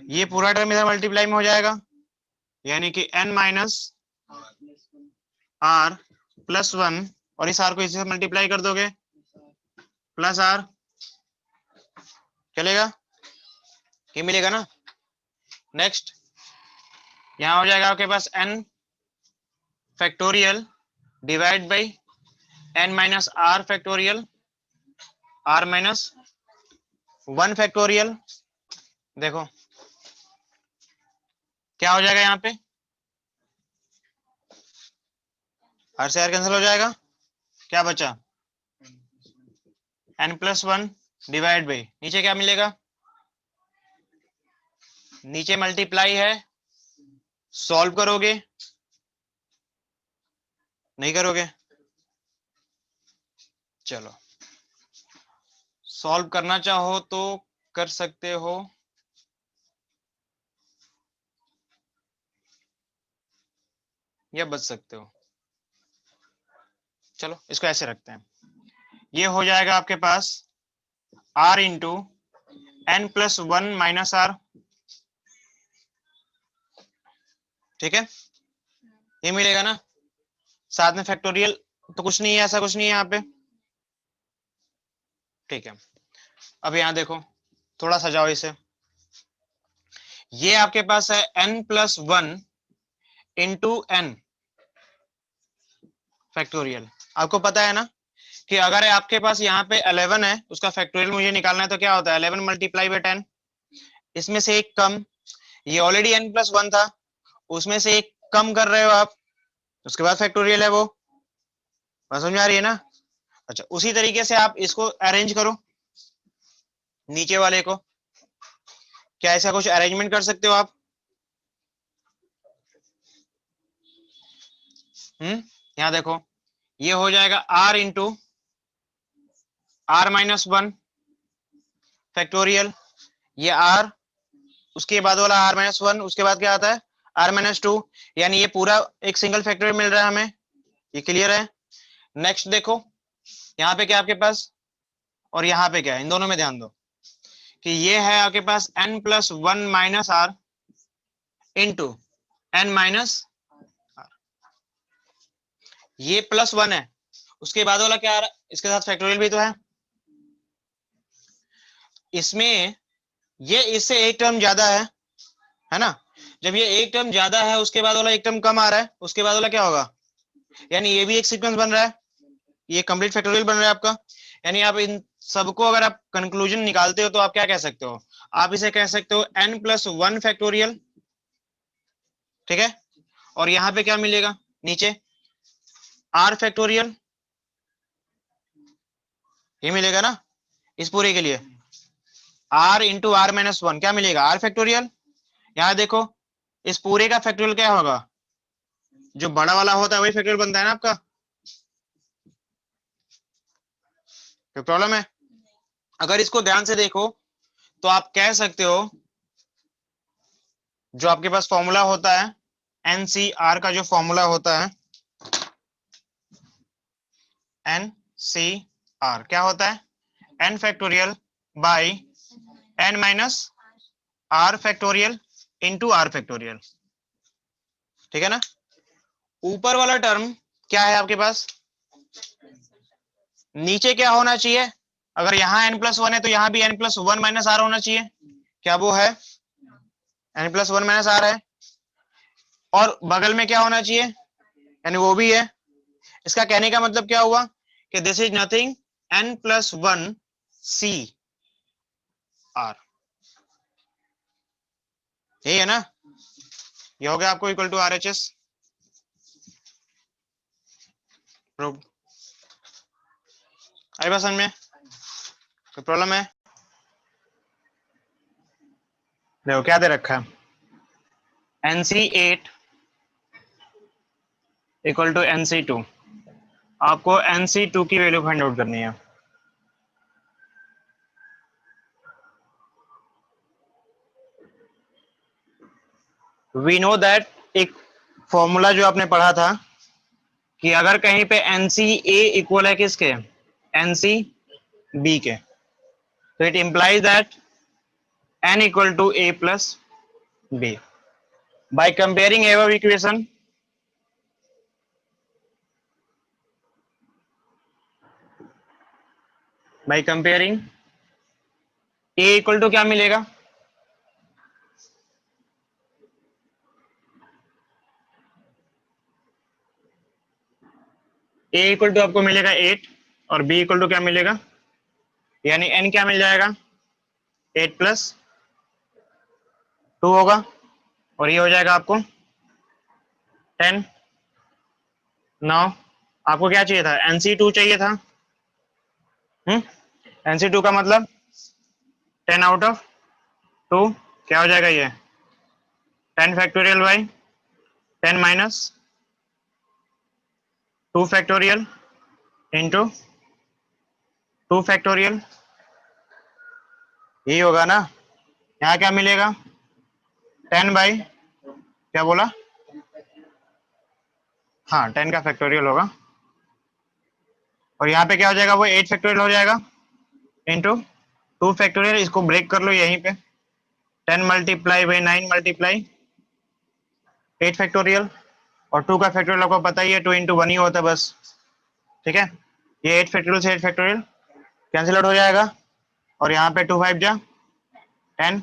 ये पूरा टर्म इधर मल्टीप्लाई में हो जाएगा, यानी कि n माइनस r प्लस 1, और इस r को इसी से मल्टीप्लाई कर दोगे, प्लस r, चलेगा, ये मिलेगा ना। नेक्स्ट यहां हो जाएगा आपके पास n factorial divide by n minus r factorial r-1 factorial, देखो क्या हो जाएगा, यहाँ पे r से r कैंसिल हो जाएगा, क्या बचा, n+1 डिवाइड बाई, नीचे क्या मिलेगा, नीचे मल्टीप्लाई है, सॉल्व करोगे, नहीं करोगे, चलो सॉल्व करना चाहो तो कर सकते हो, या बच सकते हो, चलो इसको ऐसे रखते हैं, ये हो जाएगा आपके पास r into n+1 minus r, ठीक है, ये मिलेगा ना, साथ में फैक्टोरियल तो कुछ नहीं है, ऐसा कुछ नहीं है यहाँ पे, ठीक है। अब यहाँ देखो, थोड़ा सजाओ इसे, ये आपके पास है n+1 इंटू n फैक्टोरियल, आपको पता है ना कि अगर आपके पास यहाँ पे 11 है, उसका फैक्टोरियल मुझे निकालना है, तो क्या होता है 11 मल्टीप्लाई बाई 10, इसमें से एक कम, ये ऑलरेडी n+1 था, उसमें से एक कम कर रहे हो आप, उसके बाद फैक्टोरियल है वो, बात समझ में आ रही है ना। अच्छा, उसी तरीके से आप इसको अरेंज करो, नीचे वाले को, क्या ऐसा कुछ अरेंजमेंट कर सकते हो आप, यहाँ देखो, ये हो जाएगा r इंटू r-1 फैक्टोरियल, ये r, उसके बाद वाला r-1, उसके बाद क्या आता है r-2, यानी ये पूरा एक सिंगल फैक्टोरियल मिल रहा है हमें, ये क्लियर है। नेक्स्ट देखो, यहाँ पे क्या आपके पास और यहाँ पे क्या है, इन दोनों में ध्यान दो कि ये है आपके पास n+1 minus r into n minus, ये +1 है, उसके बाद वाला क्या आ रहा है, इसके साथ फैक्टोरियल भी तो है, इसमें ये इससे एक टर्म ज्यादा है ना, जब ये एक टर्म ज्यादा है उसके बाद वाला एक टर्म कम आ रहा है, उसके बाद वाला क्या होगा, यानी ये भी एक सीक्वेंस बन रहा है, ये कंप्लीट फैक्टोरियल बन रहा है आपका। यानी आप इन सबको अगर आप कंक्लूजन निकालते हो तो आप क्या कह सकते हो, आप इसे कह सकते हो n+1 फैक्टोरियल, ठीक है, और यहाँ पे क्या मिलेगा नीचे r फैक्टोरियल, ये मिलेगा ना इस पूरे के लिए, r इंटू r-1 क्या मिलेगा r फैक्टोरियल। यहाँ देखो इस पूरे का फैक्टोरियल क्या होगा, जो बड़ा वाला होता है वही फैक्टोरियल बनता है ना आपका, कोई प्रॉब्लम है। अगर इसको ध्यान से देखो तो आप कह सकते हो जो आपके पास फॉर्मूला होता है NCR का, जो फॉर्मूला होता है NCR क्या होता है, n factorial by n minus r factorial into r factorial, ठीक है ना। ऊपर वाला टर्म क्या है आपके पास, नीचे क्या होना चाहिए, अगर यहाँ n+1 है तो यहाँ भी n+1 माइनस r होना चाहिए, क्या वो है n+1 माइनस r है, और बगल में क्या होना चाहिए, यानी वो भी है। इसका कहने का मतलब क्या हुआ कि this is nothing n+1 c r, यही है ना, ये हो गया आपको इक्वल टू RHS प्रूव। आई बात समझ में, कोई प्रॉब्लम है, देखो क्या दे रखा है NC8 इक्वल टू NC2, आपको NC2 की वैल्यू फाइंड आउट करनी है। वी नो दैट, एक फॉर्मूला जो आपने पढ़ा था कि अगर कहीं पे NCA इक्वल है किसके, NCB के, तो it implies that N equal to A plus B। By comparing every equation, by comparing A equal to क्या मिलेगा, A इक्वल टू आपको मिलेगा 8 और B इक्वल टू क्या मिलेगा, यानी N क्या मिल जाएगा 8 प्लस 2 होगा, और ये हो जाएगा आपको 10। 9, आपको क्या चाहिए था, NC2 चाहिए था, NC2 का मतलब 10 आउट ऑफ 2, क्या हो जाएगा ये 10 factorial by 10 minus 2 factorial into 2 factorial, यही होगा ना। यहाँ क्या मिलेगा 10 बाई क्या बोला, हाँ 10 का फैक्टोरियल होगा, और यहाँ पे क्या हो जाएगा वो 8 फैक्टोरियल हो जाएगा इंटू 2 फैक्टोरियल, इसको ब्रेक कर लो यहीं पे, 10 मल्टीप्लाई बाई 9 मल्टीप्लाई 8 फैक्टोरियल, और 2 का फैक्टोरियल आपको पता ही है 2 इंटू 1 ही होता है बस, ठीक है। ये 8 फैक्टोरियल से 8 फैक्टोरियल कैंसिल आउट हो जाएगा, और यहाँ पे 2 5 जा 10,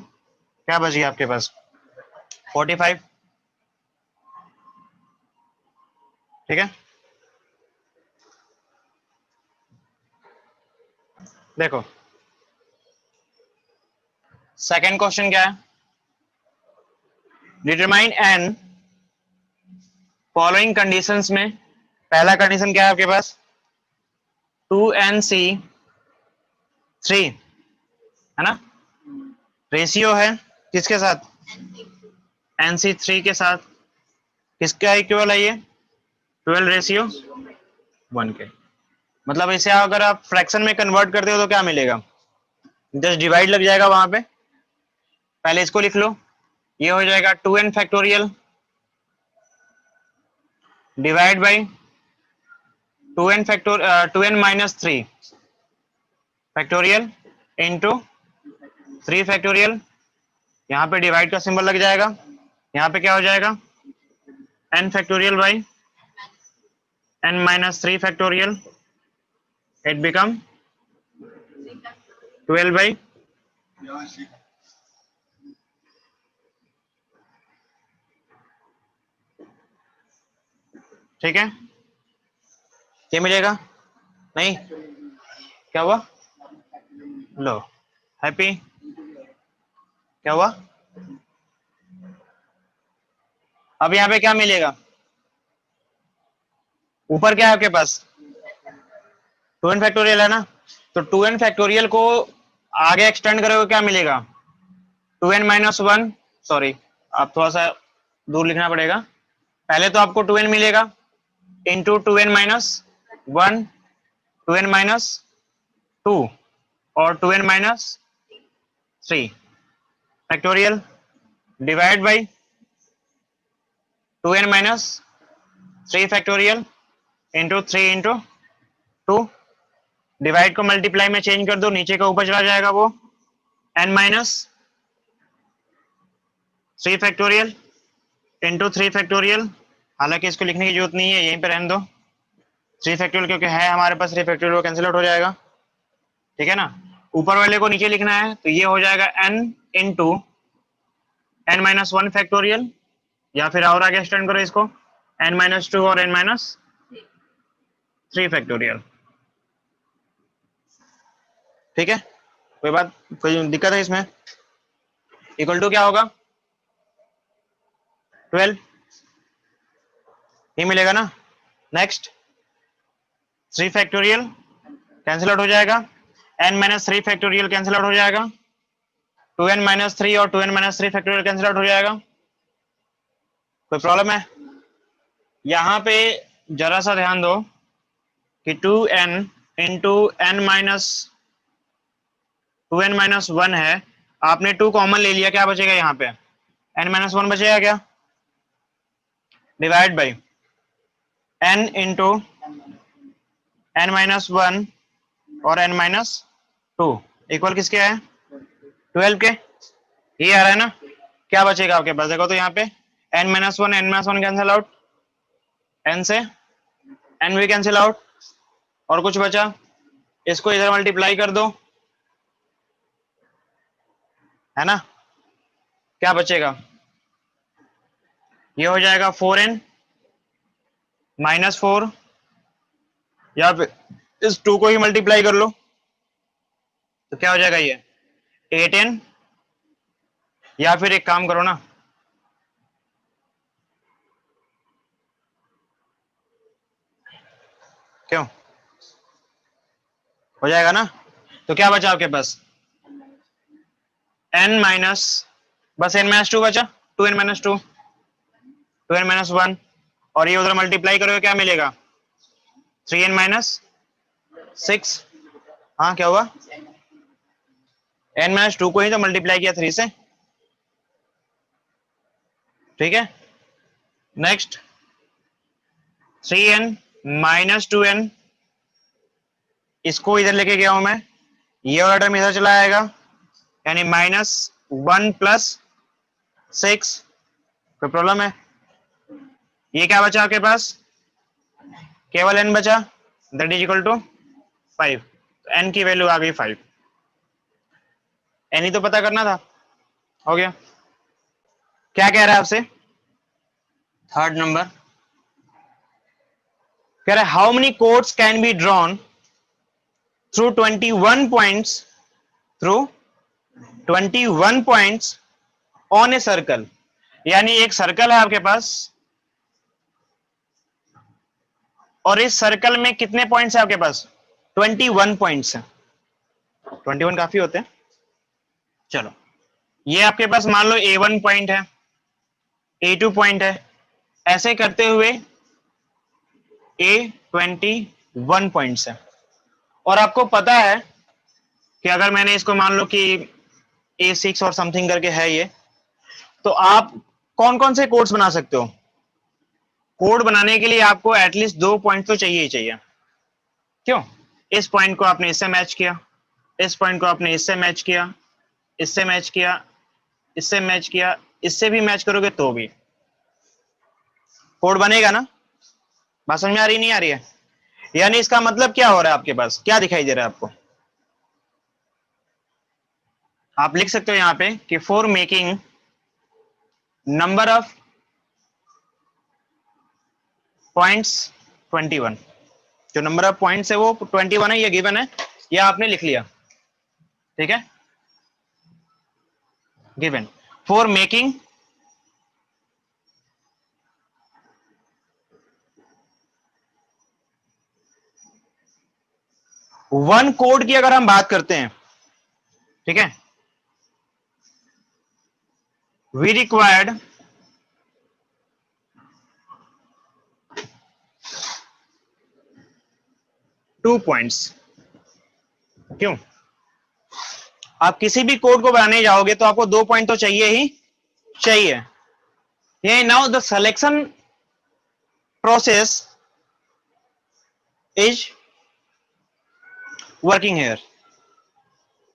क्या बच गया आपके पास 45, ठीक है। देखो सेकंड क्वेश्चन क्या है, डिटरमाइन n फॉलोइंग कंडीशंस में, पहला कंडीशन क्या है आपके पास 2NC3 है ना, रेशियो है किसके साथ, NC3 के साथ, किसका इक्वल है ये 12:1 के। मतलब इसे अगर आप फ्रैक्शन में कन्वर्ट करते हो तो क्या मिलेगा, जस्ट डिवाइड लग जाएगा वहां पे, पहले इसको लिख लो, ये हो जाएगा 2n factorial divide by 2n minus 3 factorial into 3 factorial, यहाँ पे डिवाइड का सिंबल लग जाएगा, यहाँ पे क्या हो जाएगा n factorial by n minus 3 factorial, it become 12 by, ठीक है, ये मिलेगा नहीं, क्या हुआ, लो हैप्पी, क्या हुआ, अब यहाँ पे क्या मिलेगा, ऊपर क्या है आपके पास 2n फैक्टोरियल है ना, तो 2n फैक्टोरियल को आगे एक्सटेंड करोगे क्या मिलेगा 2n माइनस 1, सॉरी आप थोड़ा सा दूर लिखना पड़ेगा, पहले तो आपको 2n मिलेगा into 2n minus 1, 2n minus 2 और 2n minus 3 factorial divide by 2n minus 3 factorial into 3 into 2, divide को मल्टीप्लाई में चेंज कर दो, नीचे का ऊपर चला जाएगा वो n minus 3 factorial into 3 factorial, हालांकि इसको लिखने की जरूरत नहीं है, यहीं पे रहने दो 3 फैक्टोरियल क्योंकि है हमारे पास 3 फैक्टोरियल, वो कैंसिल आउट हो जाएगा, ठीक है ना, ऊपर वाले को नीचे लिखना है तो ये हो जाएगा n into n minus 1 factorial, या फिर और आगे एक्सटेंड करो इसको n माइनस 2 और n माइनस 3 फैक्टोरियल, ठीक है, कोई बात, कोई दिक्कत है इसमें, इक्वल टू क्या होगा 12, ये मिलेगा ना, नेक्स्ट 3 फैक्टोरियल कैंसिल आउट हो जाएगा, n minus 3 factorial cancel out हो जाएगा, 2n माइनस 3 और 2n minus 3 factorial cancel out हो जाएगा, कोई प्रॉब्लम है, यहां पे जरा सा ध्यान दो कि 2n into n minus 2n minus 1 है, आपने 2 कॉमन ले लिया, क्या बचेगा यहाँ पे n माइनस 1 बचेगा क्या, divide by n into n minus 1 और n माइनस 2 इक्वल किसके है 12 के, ये आ रहा है ना, क्या बचेगा आपके पास, देखो तो यहाँ पे n minus 1 cancel out, n से n भी कैंसिल आउट, और कुछ बचा, इसको इधर मल्टीप्लाई कर दो, है ना, क्या बचेगा, ये हो जाएगा 4n माइनस 4, या फिर इस 2 को ही मल्टीप्लाई कर लो तो क्या हो जाएगा ये 8n, या फिर एक काम करो ना, क्यों हो जाएगा ना, तो क्या बचा आपके पास n माइनस, बस n माइनस 2 बचा, 2n माइनस 2, 2n माइनस 1, और ये उधर मल्टीप्लाई करोगे क्या मिलेगा 3n माइनस 6, हाँ क्या हुआ n माइनस 2 को ही तो मल्टीप्लाई किया 3 से, ठीक है, नेक्स्ट 3n माइनस 2n, इसको इधर लेके गया हूं मैं, ये वाला टर्म इधर चला आएगा, यानी माइनस 1 प्लस 6, कोई प्रॉब्लम है, ये क्या बचा आपके पास केवल n बचा, दैट इज इक्वल टू 5, तो n की वैल्यू आ गई 5, n ही तो पता करना था, हो गया, क्या कह रहा है आपसे थर्ड नंबर, कह रहा है how many codes can be drawn through 21 points, through 21 points on a circle, यानी एक सर्कल है आपके पास और इस सर्कल में कितने पॉइंट्स है आपके पास 21 पॉइंट्स है, 21 काफी होते हैं, चलो ये आपके पास मान लो A1 पॉइंट है, A2 पॉइंट है, ऐसे करते हुए A21 पॉइंट्स है। और आपको पता है कि अगर मैंने इसको मान लो कि A6 और समथिंग करके है ये, तो आप कौन कौन से कोड्स बना सकते हो? कोड बनाने के लिए आपको एटलीस्ट 2 पॉइंट तो चाहिए ही चाहिए। क्यों? इस पॉइंट को आपने इससे मैच किया, इस पॉइंट को आपने इससे मैच किया, इससे मैच किया, इससे मैच किया, इससे भी मैच करोगे तो भी कोड बनेगा ना। बात समझ में आ रही नहीं आ रही है? यानी इसका मतलब क्या हो रहा है, आपके पास क्या दिखाई दे रहा है आपको? आप लिख सकते हो यहां पे कि for making number of points 21, जो नंबर ऑफ पॉइंट्स है वो 21 है, ये गिवन है, ये आपने लिख लिया, ठीक है। Given for making one code की अगर हम बात करते हैं, ठीक है, वी रिक्वायर्ड 2 पॉइंट्स। क्यों? आप किसी भी कोड को बनाने जाओगे तो आपको 2 पॉइंट तो चाहिए ही चाहिए। ये now the selection process is working here.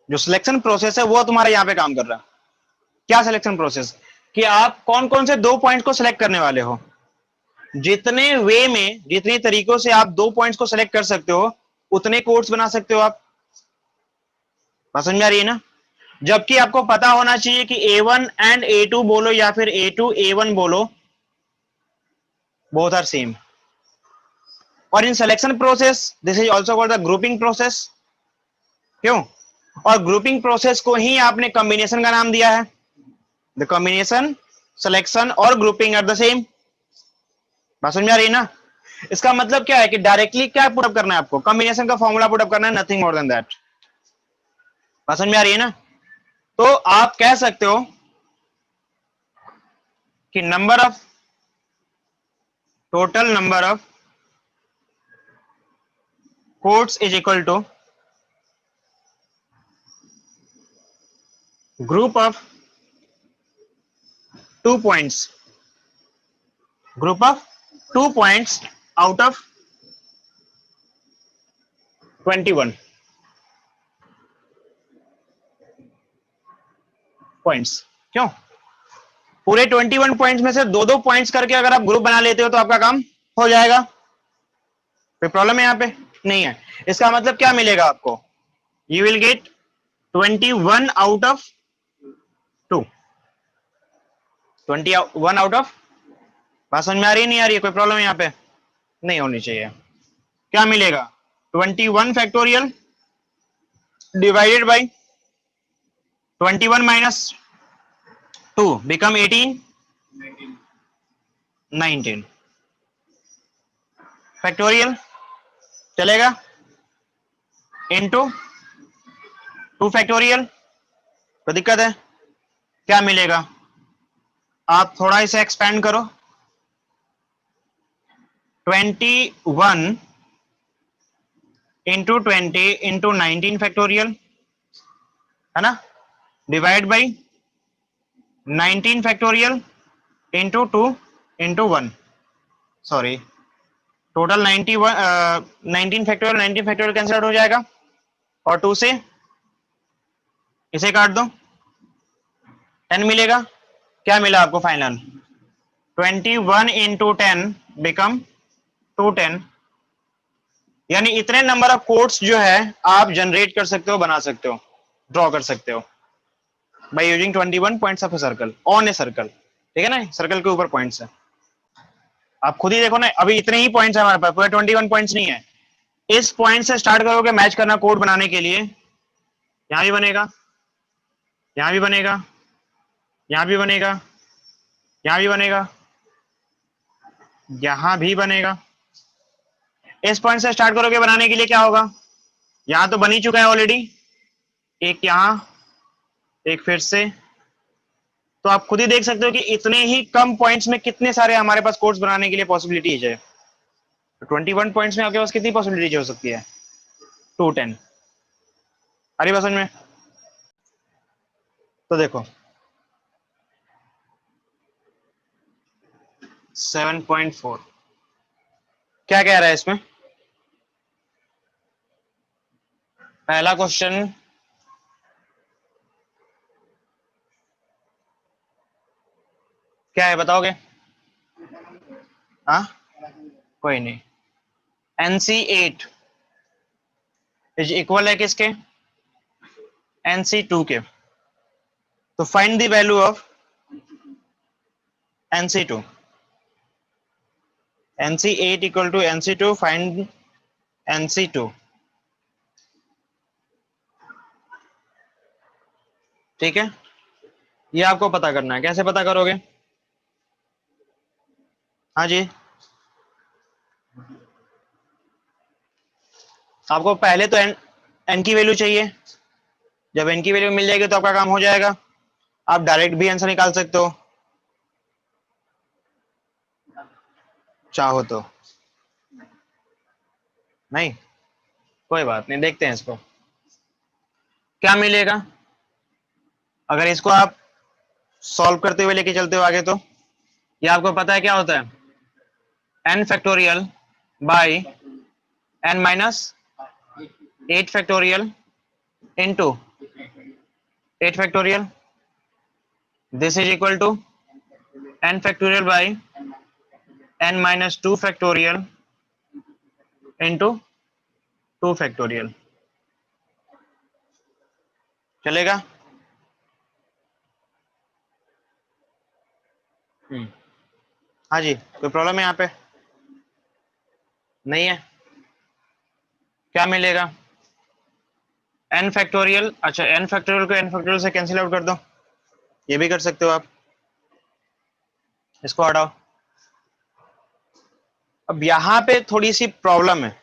जो सिलेक्शन प्रोसेस है वो तुम्हारे यहां पे काम कर रहा है। क्या सिलेक्शन प्रोसेस? कि आप कौन कौन से 2 पॉइंट को सिलेक्ट करने वाले हो। जितने वे में, जितने तरीकों से आप 2 पॉइंट्स को सिलेक्ट कर सकते हो, उतने कोड्स बना सकते हो आप। बात समझ में आ रही है ना? जबकि आपको पता होना चाहिए कि A1 एंड A2 बोलो या फिर A2 A1 बोलो, बोथ आर सेम। और in selection process this is also called the grouping process. क्यों? और ग्रुपिंग प्रोसेस को ही आपने कॉम्बिनेशन का नाम दिया है। द कॉम्बिनेशन, सिलेक्शन और ग्रुपिंग आर द सेम। बात समझ में आ रही है ना? इसका मतलब क्या है कि डायरेक्टली क्या पुटअप करना है आपको? कॉम्बिनेशन का फॉर्मूला पुटअप करना है, नथिंग मोर देन दैट। बात समझ में आ रही है ना? तो आप कह सकते हो कि number of, total number of chords is equal to group of 2 points, group of 2 points out of 21 points. क्यों? पूरे 21 पॉइंट्स में से 2-2 पॉइंट्स करके अगर आप ग्रुप बना लेते हो तो आपका काम हो जाएगा। कोई प्रॉब्लम है यहां पे? नहीं है। इसका मतलब क्या मिलेगा आपको? You will get 21 out of 2, 21 out of. बात समझ में आ रही है नहीं आ रही है? कोई प्रॉब्लम यहां पे नहीं होनी चाहिए। क्या मिलेगा? 21 factorial divided by 21 minus 2 become 18, 19 factorial चलेगा, इनटू 2 फैक्टोरियल। तो दिक्कत है? क्या मिलेगा? आप थोड़ा इसे एक्सपेंड करो, 21 इंटू 20 इंटू 19 फैक्टोरियल, है ना, divide by 19 factorial into 2 into 1, sorry total 19 factorial, 19 factorial cancel हो जाएगा और 2 से इसे काट दो, 10 मिलेगा। क्या मिला आपको फाइनल? 21 into 10 become 210। यानी इतने नंबर ऑफ कोड्स जो है आप जनरेट कर सकते हो, बना सकते हो, ड्रॉ कर सकते हो by using 21 points of a circle on a circle. ठीक है ना? सर्कल के ऊपर पॉइंट्स है। आप खुद ही देखो ना, अभी इतने ही पॉइंट्स है हमारे पास, पूरे 21 पॉइंट्स नहीं है। इस पॉइंट से स्टार्ट करोगे मैच करना कोड बनाने के लिए, यहां भी बनेगा, यहां भी बनेगा, यहां भी बनेगा, यहां भी बनेगा, यहां भी बनेगा। इस पॉइंट से स्टार्ट करोगे बनाने के लिए, क्या होगा? यहां तो बन ही चुका है ऑलरेडी, एक यहां, एक फिर से। तो आप खुद ही देख सकते हो कि इतने ही कम पॉइंट्स में कितने सारे हमारे पास कोड्स बनाने के लिए पॉसिबिलिटीज है। 21 पॉइंट्स में आपके पास कितनी पॉसिबिलिटी हो सकती है? 210। अरे बात समझ में? तो देखो 7.4 क्या कह रहा है इसमें? पहला क्वेश्चन क्या है बताओगे? हाँ कोई नहीं। NC8 इज इक्वल है किसके? NC2 के। तो find the value of NC2। NC8 equal to NC2, find NC2। ठीक है, ये आपको पता करना है। कैसे पता करोगे? हाँ जी, आपको पहले तो n की वैल्यू चाहिए। जब n की वैल्यू मिल जाएगी तो आपका काम हो जाएगा। आप डायरेक्ट भी आंसर निकाल सकते हो चाहो तो। नहीं कोई बात नहीं, देखते हैं इसको क्या मिलेगा। अगर इसको आप सॉल्व करते हुए लेके चलते हो आगे तो ये आपको पता है क्या होता है? n factorial by n minus 8 factorial into 8 factorial. This is equal to n factorial by n minus 2 factorial into 2 factorial. चलेगा? हाँ जी, कोई प्रॉब्लम है यहाँ पे? नहीं है। क्या मिलेगा? n factorial. अच्छा, n फैक्टोरियल को n फैक्टोरियल से कैंसिल आउट कर दो, ये भी कर सकते हो आप। इसको हटाओ। अब यहाँ पे थोड़ी सी प्रॉब्लम है,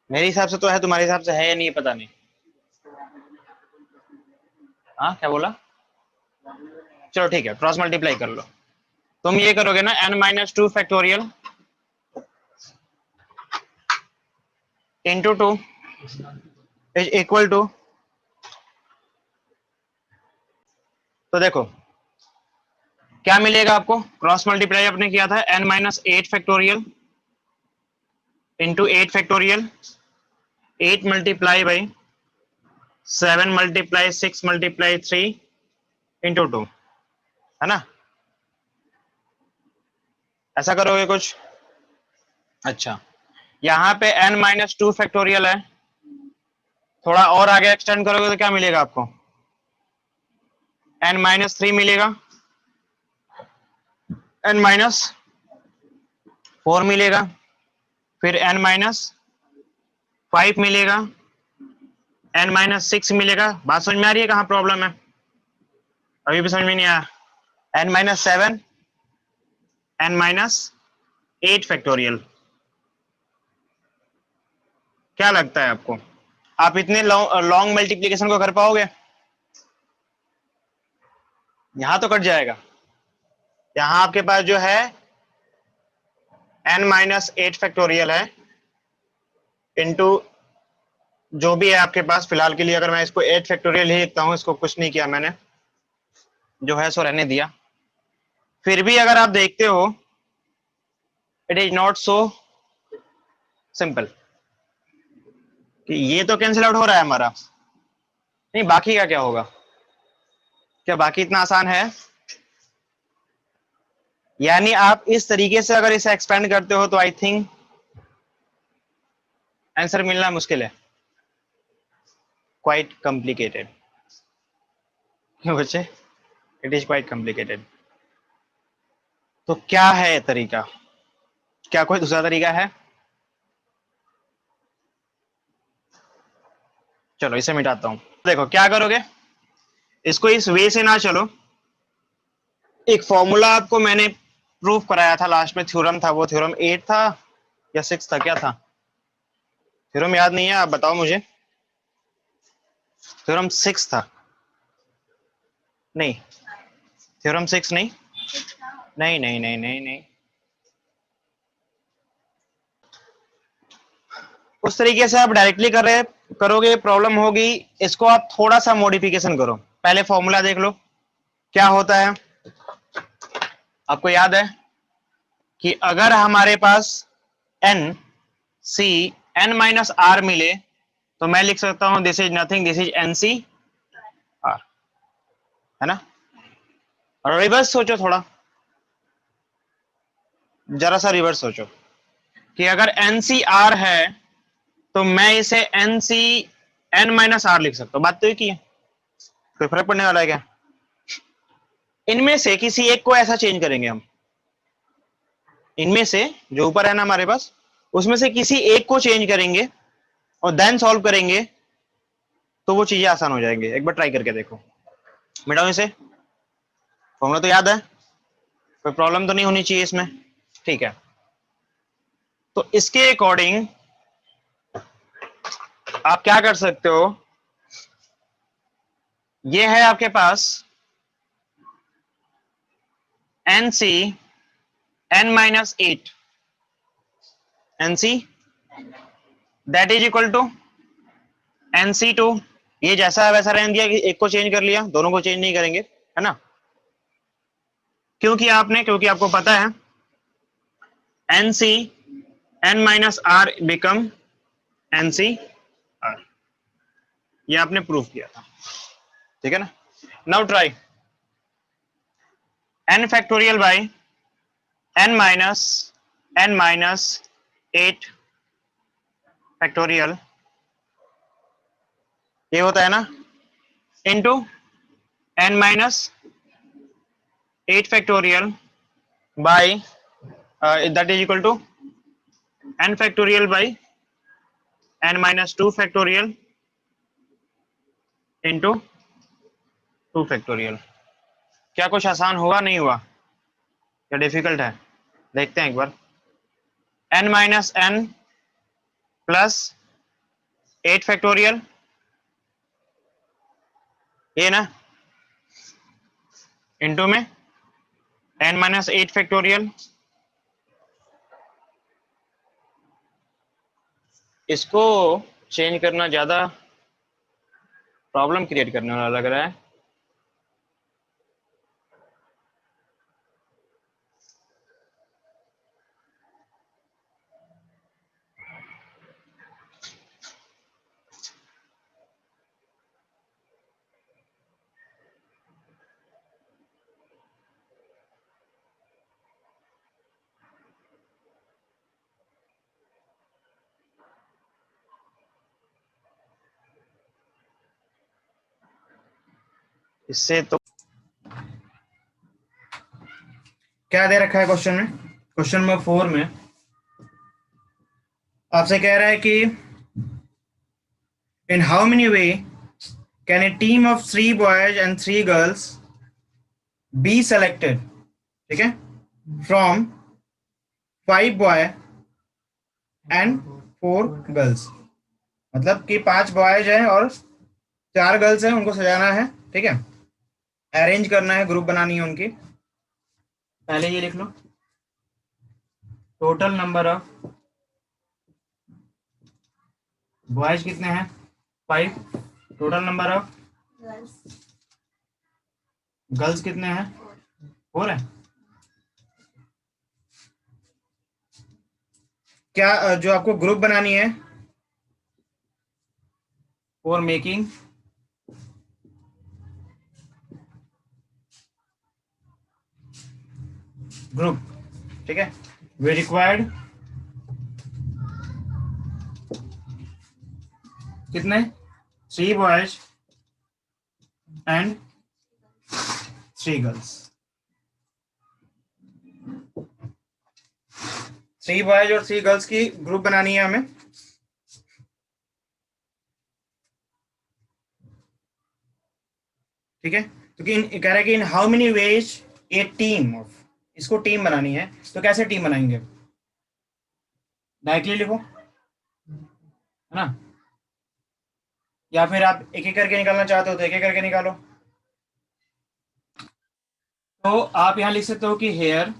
मेरे हिसाब से तो है, तुम्हारे हिसाब से है या नहीं पता नहीं। हाँ क्या बोला? चलो ठीक है, क्रॉस मल्टीप्लाई कर लो। तुम ये करोगे ना, n minus 2 factorial into 2 is equal to, तो देखो क्या मिलेगा आपको। क्रॉस मल्टीप्लाई आपने किया था n minus 8 factorial into 8 factorial, 8 multiply by 7 multiply 6 multiply 3 into 2, है ना? ऐसा करोगे कुछ? अच्छा, यहाँ पे n माइनस 2 फैक्टोरियल है, थोड़ा और आगे एक्सटेंड करोगे तो क्या मिलेगा आपको? n माइनस 3 मिलेगा, n माइनस 4 मिलेगा, फिर n माइनस 5 मिलेगा, n माइनस 6 मिलेगा। बात समझ में आ रही है कहाँ प्रॉब्लम है? अभी भी समझ में नहीं आया? n minus 7, n minus 8 factorial. क्या लगता है आपको, आप इतने लॉन्ग मल्टीप्लीकेशन को कर पाओगे? यहां तो कट जाएगा। यहां आपके पास जो है n माइनस 8 फैक्टोरियल है इंटू जो भी है आपके पास। फिलहाल के लिए अगर मैं इसको 8 फैक्टोरियल ही लिखता हूं, इसको कुछ नहीं किया मैंने, जो है सो रहने दिया। फिर भी अगर आप देखते हो, it is not so simple कि ये तो कैंसिल आउट हो रहा है हमारा। नहीं, बाकी का क्या होगा? क्या बाकी इतना आसान है? यानी आप इस तरीके से अगर इसे एक्सपेंड करते हो तो आई थिंक आंसर मिलना मुश्किल है, क्वाइट कॉम्प्लिकेटेड। क्यों बच्चे? It is quite complicated. तो क्या है तरीका? क्या कोई दूसरा तरीका है? चलो इसे मिटाता हूं। देखो क्या करोगे, इसको इस वे से ना चलो। एक फॉर्मूला आपको मैंने प्रूफ कराया था लास्ट में, थ्योरम था, वो थ्योरम 8 था या 6 था, क्या था थ्योरम? याद नहीं है, आप बताओ मुझे। थ्योरम 6 था? नहीं, थ्योरम 6 नहीं, नहीं नहीं नहीं नहीं नहीं। उस तरीके से आप डायरेक्टली कर रहे करोगे प्रॉब्लम होगी। इसको आप थोड़ा सा मॉडिफिकेशन करो। पहले फॉर्मूला देख लो क्या होता है। आपको याद है कि अगर हमारे पास N C N minus R मिले तो मैं लिख सकता हूं this is nothing, this is N C R, है ना। और रिवर्स सोचो, थोड़ा जरा सा रिवर्स सोचो कि अगर एन सी आर है तो मैं इसे N C N minus R लिख सकता हूं। बात तो एक ही है, कोई फर्क पड़ने वाला है क्या? इनमें से किसी एक को ऐसा चेंज करेंगे हम। इनमें से जो ऊपर है ना हमारे पास, उसमें से किसी एक को चेंज करेंगे और देन सॉल्व करेंगे तो वो चीजें आसान हो जाएंगे। एक बार ट्राई करके देखो। मिटाओ इसे। फॉर्मूला तो याद है, कोई प्रॉब्लम तो नहीं होनी चाहिए इसमें, ठीक है। तो इसके अकॉर्डिंग आप क्या कर सकते हो, ये है आपके पास N C N minus eight, N C that is equal to N C two. ये जैसा है वैसा रहने दिया कि एक को चेंज कर लिया, दोनों को चेंज नहीं करेंगे, है ना। क्योंकि आपको पता है N C N minus R become N C R, ये आपने प्रूव किया था, ठीक है ना। Now try N factorial by N minus eight factorial, ये होता है ना, into N minus eight factorial by that is equal to N factorial by N minus two factorial into two factorial. क्या कुछ आसान हुआ, नहीं हुआ, क्या डिफिकल्ट है? देखते हैं एक बार। N minus N plus eight factorial, ये ना, इंटू में एन माइनस एट फैक्टोरियल। इसको चेंज करना ज्यादा प्रॉब्लम क्रिएट करने वाला लग रहा है। इससे तो क्या दे रखा है क्वेश्चन में, क्वेश्चन नंबर 4 में आपसे कह रहा है कि इन how many way can a team of 3 boys and 3 girls be selected, ठीक है, फ्रॉम 5 बॉय एंड 4 गर्ल्स। मतलब कि 5 बॉयज हैं और 4 गर्ल्स हैं, उनको सजाना है, ठीक है, अरेंज करना है, ग्रुप बनानी है उनकी। पहले ये लिख लो, टोटल नंबर ऑफ बॉयज कितने हैं, 5, total number of girls girls कितने हैं, 4 है। क्या जो आपको ग्रुप बनानी है फॉर मेकिंग ग्रुप, ठीक है, वे रिक्वायर्ड कितने, 3 बॉयज एंड 3 गर्ल्स। 3 बॉयज और 3 गर्ल्स की ग्रुप बनानी है हमें, ठीक है। तो कह रहा है कि इन how many veg A team of, इसको टीम बनानी है, तो कैसे टीम बनाएंगे, डायरेक्टली लिखो, है ना, या फिर आप एक एक करके निकालना चाहते हो तो एक एक करके निकालो। तो आप यहां लिख सकते हो कि hair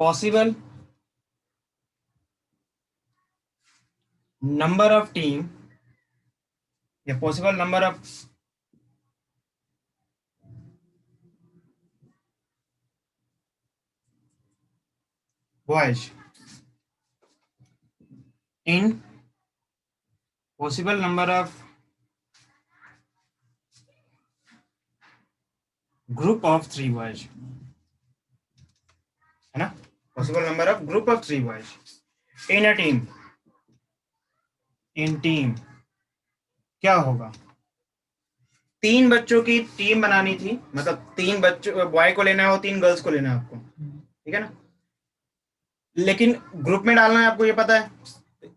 possible number of team या possible number of boys in possible number of group of 3 boys, है ना, possible number of group of 3 boys in a team, in team क्या होगा, 3 बच्चों की टीम बनानी थी, मतलब 3 बच्चों बॉय को लेना है और 3 गर्ल्स को लेना है आपको, ठीक है ना, लेकिन ग्रुप में डालना है आपको, ये पता है,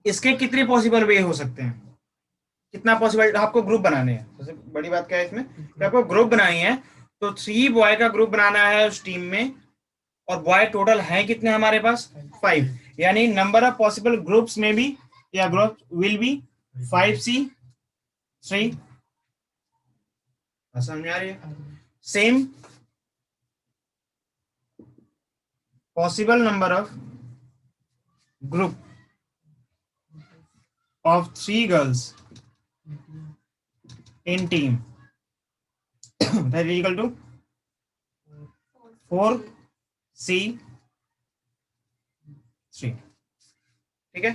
इसके कितने पॉसिबल वे हो सकते हैं, कितना पॉसिबल आपको ग्रुप बनाने हैं। सबसे बड़ी बात क्या है इसमें कि आपको ग्रुप बनानी है, तो 3 बॉय का ग्रुप बनाना है उस टीम में, और बॉय टोटल है कितने हमारे पास 5, यानी नंबर ऑफ पॉसिबल ग्रुप्स में भी या ग्रुप विल बी 5C3। समझ में आ रही है? Same possible number of group of 3 girls in team that is equal to 4C3, ठीक है।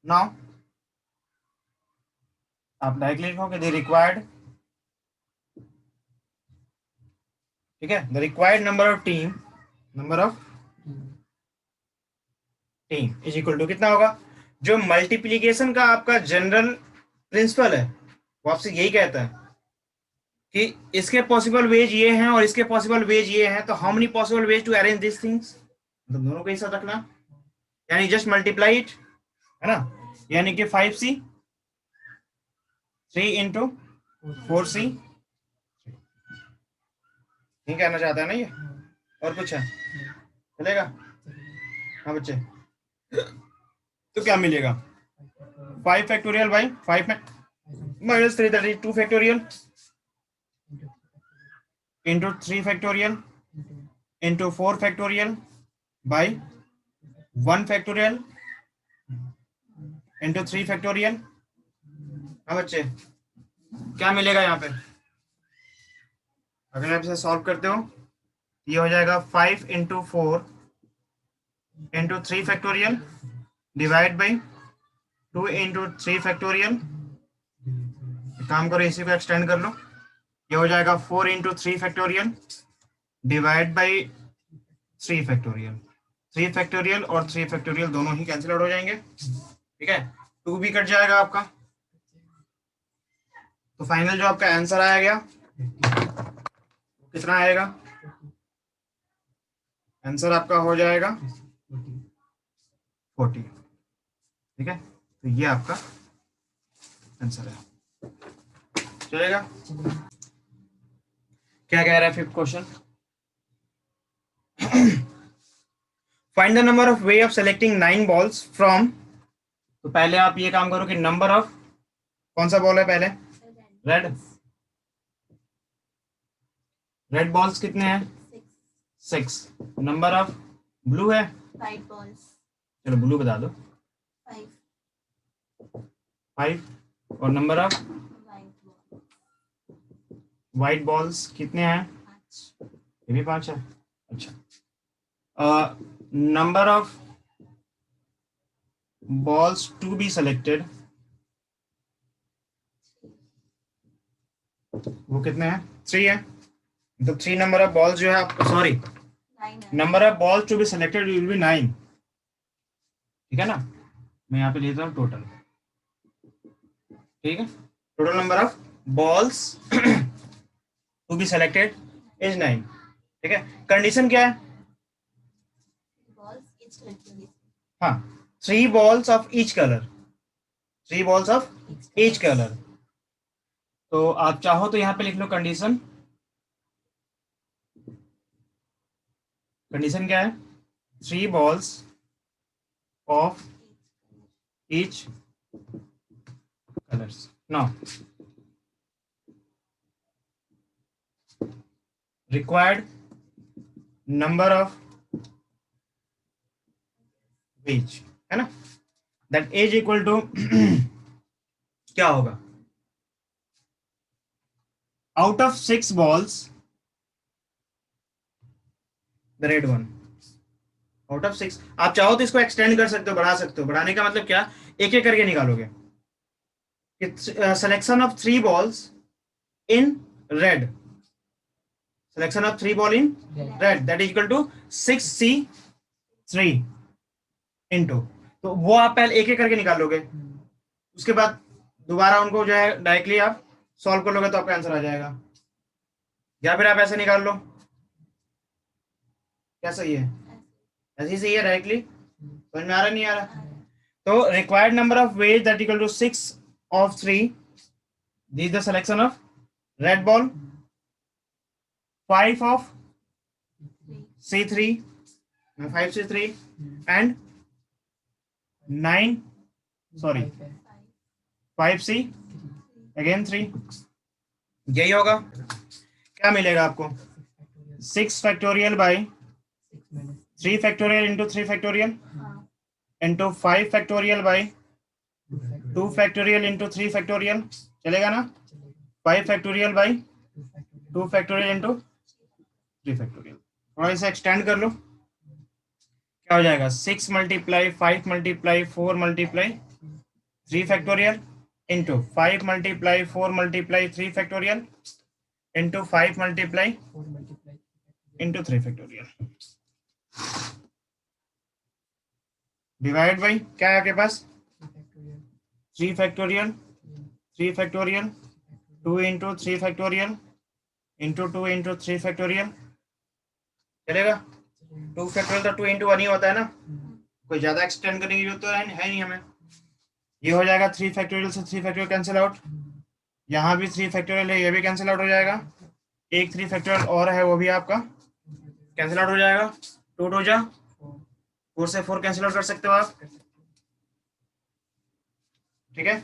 नाउ आप डायरेक्टली लिखोगे द रिक्वायर्ड, ठीक है, the required number of team is equal to कितना होगा, जो मल्टीप्लीकेशन का आपका जनरल प्रिंसिपल है वो आपसे यही कहता है कि इसके पॉसिबल वेज ये हैं और इसके पॉसिबल वेज ये हैं, तो how many possible ways to arrange this things, मतलब दोनों को एक साथ रखना, यानी जस्ट मल्टीप्लाई इट, है ना, यानी कि 5C3 इंटू 4C, ये कहना चाहता है ना ये, और कुछ है चलेगा, हाँ बच्चे, तो क्या मिलेगा 5 factorial by 5 minus 3 that is 2 factorial into 3 factorial into 4 factorial by 1 factorial into 3 factorial. हाँ बच्चे, क्या मिलेगा यहाँ पे, अगर आप इसे सॉल्व करते हो ये हो जाएगा 5 into 4 into 3 factorial divide by 2 into 3 factorial, काम करो इसी को एक्सटेंड कर लो, ये हो जाएगा 4 into 3 factorial divide by 3 factorial, 3 factorial और 3 फैक्टोरियल दोनों ही कैंसिल आउट हो जाएंगे, ठीक है, 2 भी कट जाएगा आपका, तो फाइनल जो आपका आंसर आया गया कितना आएगा, आंसर आपका हो जाएगा 40, ठीक है, तो ये आपका आंसर है, चलेगा। क्या कह रहा है 5th question, find the number of way of selecting 9 balls from, तो पहले आप ये काम करो कि नंबर ऑफ, कौन सा बॉल है पहले, रेड बॉल्स कितने हैं 6, नंबर ऑफ ब्लू है 5 balls. चलो ब्लू बता दो 5, और number of White ball. White balls कितने हैं, 5. ये भी 5 है, अच्छा, number of balls to be selected वो कितने हैं 3 है, तो 3 नंबर ऑफ बॉल्स जो है आपको, sorry 9. Number of balls to be selected will be 9, ठीक है ना, मैं यहाँ पे लेता हूँ टोटल, ठीक है, total number of balls to be selected is 9, ठीक है, कंडीशन क्या है, Balls each color. हाँ 3 balls of each color, 3 balls of each color, तो आप चाहो तो यहाँ पे लिख लो कंडीशन, कंडीशन क्या है 3 balls of each colors, now required number of veg, है ना, दैट एज इक्वल टू क्या होगा, out of 6 balls the red one, out of 6। आप चाहो तो इसको एक्सटेंड कर सकते हो, बढ़ा सकते हो। बढ़ाने का मतलब क्या, एक एक करके निकालोगे। Selection of 3 balls in red, selection of 3 ball in red that is equal to 6c3 into, तो वो आप पहले एक एक करके निकालोगे, उसके बाद दोबारा उनको जो है डायरेक्टली आप सॉल्व कर लोगे तो आपका आंसर आ जाएगा, या फिर आप ऐसे निकाल लो। क्या सही है, ऐसे ही सही है डायरेक्टली, समझ में आ रहा नहीं आ रहा। तो required number of ways that equal to 6 of 3, this is the selection of red ball, 5 of C3, 5C3 and 9, sorry 5C again 3, यही होगा। क्या मिलेगा आपको, 6 factorial by 3 factorial into 3 factorial into 5 factorial by 2 factorial into 3 factorial, चलेगा ना, 5 factorial by 2 factorial into 3 factorial. थोड़ा इसे एक्सटेंड कर लो, क्या हो जाएगा, 6 multiply 5 multiply 4 multiply 3 factorial into 5 multiply 4 multiply 3 factorial into 5 multiply into 3 factorial, divide by क्या है आपके पास, 3 factorial 3 factorial 2 into 3 factorial into 2 into 3 factorial, चलेगा। 2 फैक्टोरियल तो 2 इंटू 1 ही होता है ना, कोई ज्यादा एक्सटेंड करने की जरूरत तो है नहीं हमें। ये हो जाएगा 3 फैक्टोरियल से 3 फैक्टोरियल कैंसिल आउट, यहाँ भी 3 फैक्टोरियल है, ये भी कैंसिल आउट हो जाएगा, एक 3 फैक्टोरियल और है वो भी आपका कैंसिल आउट हो जाएगा, 2 हो जा 4 से 4 कैंसिल आउट कर सकते हो आप, ठीक है।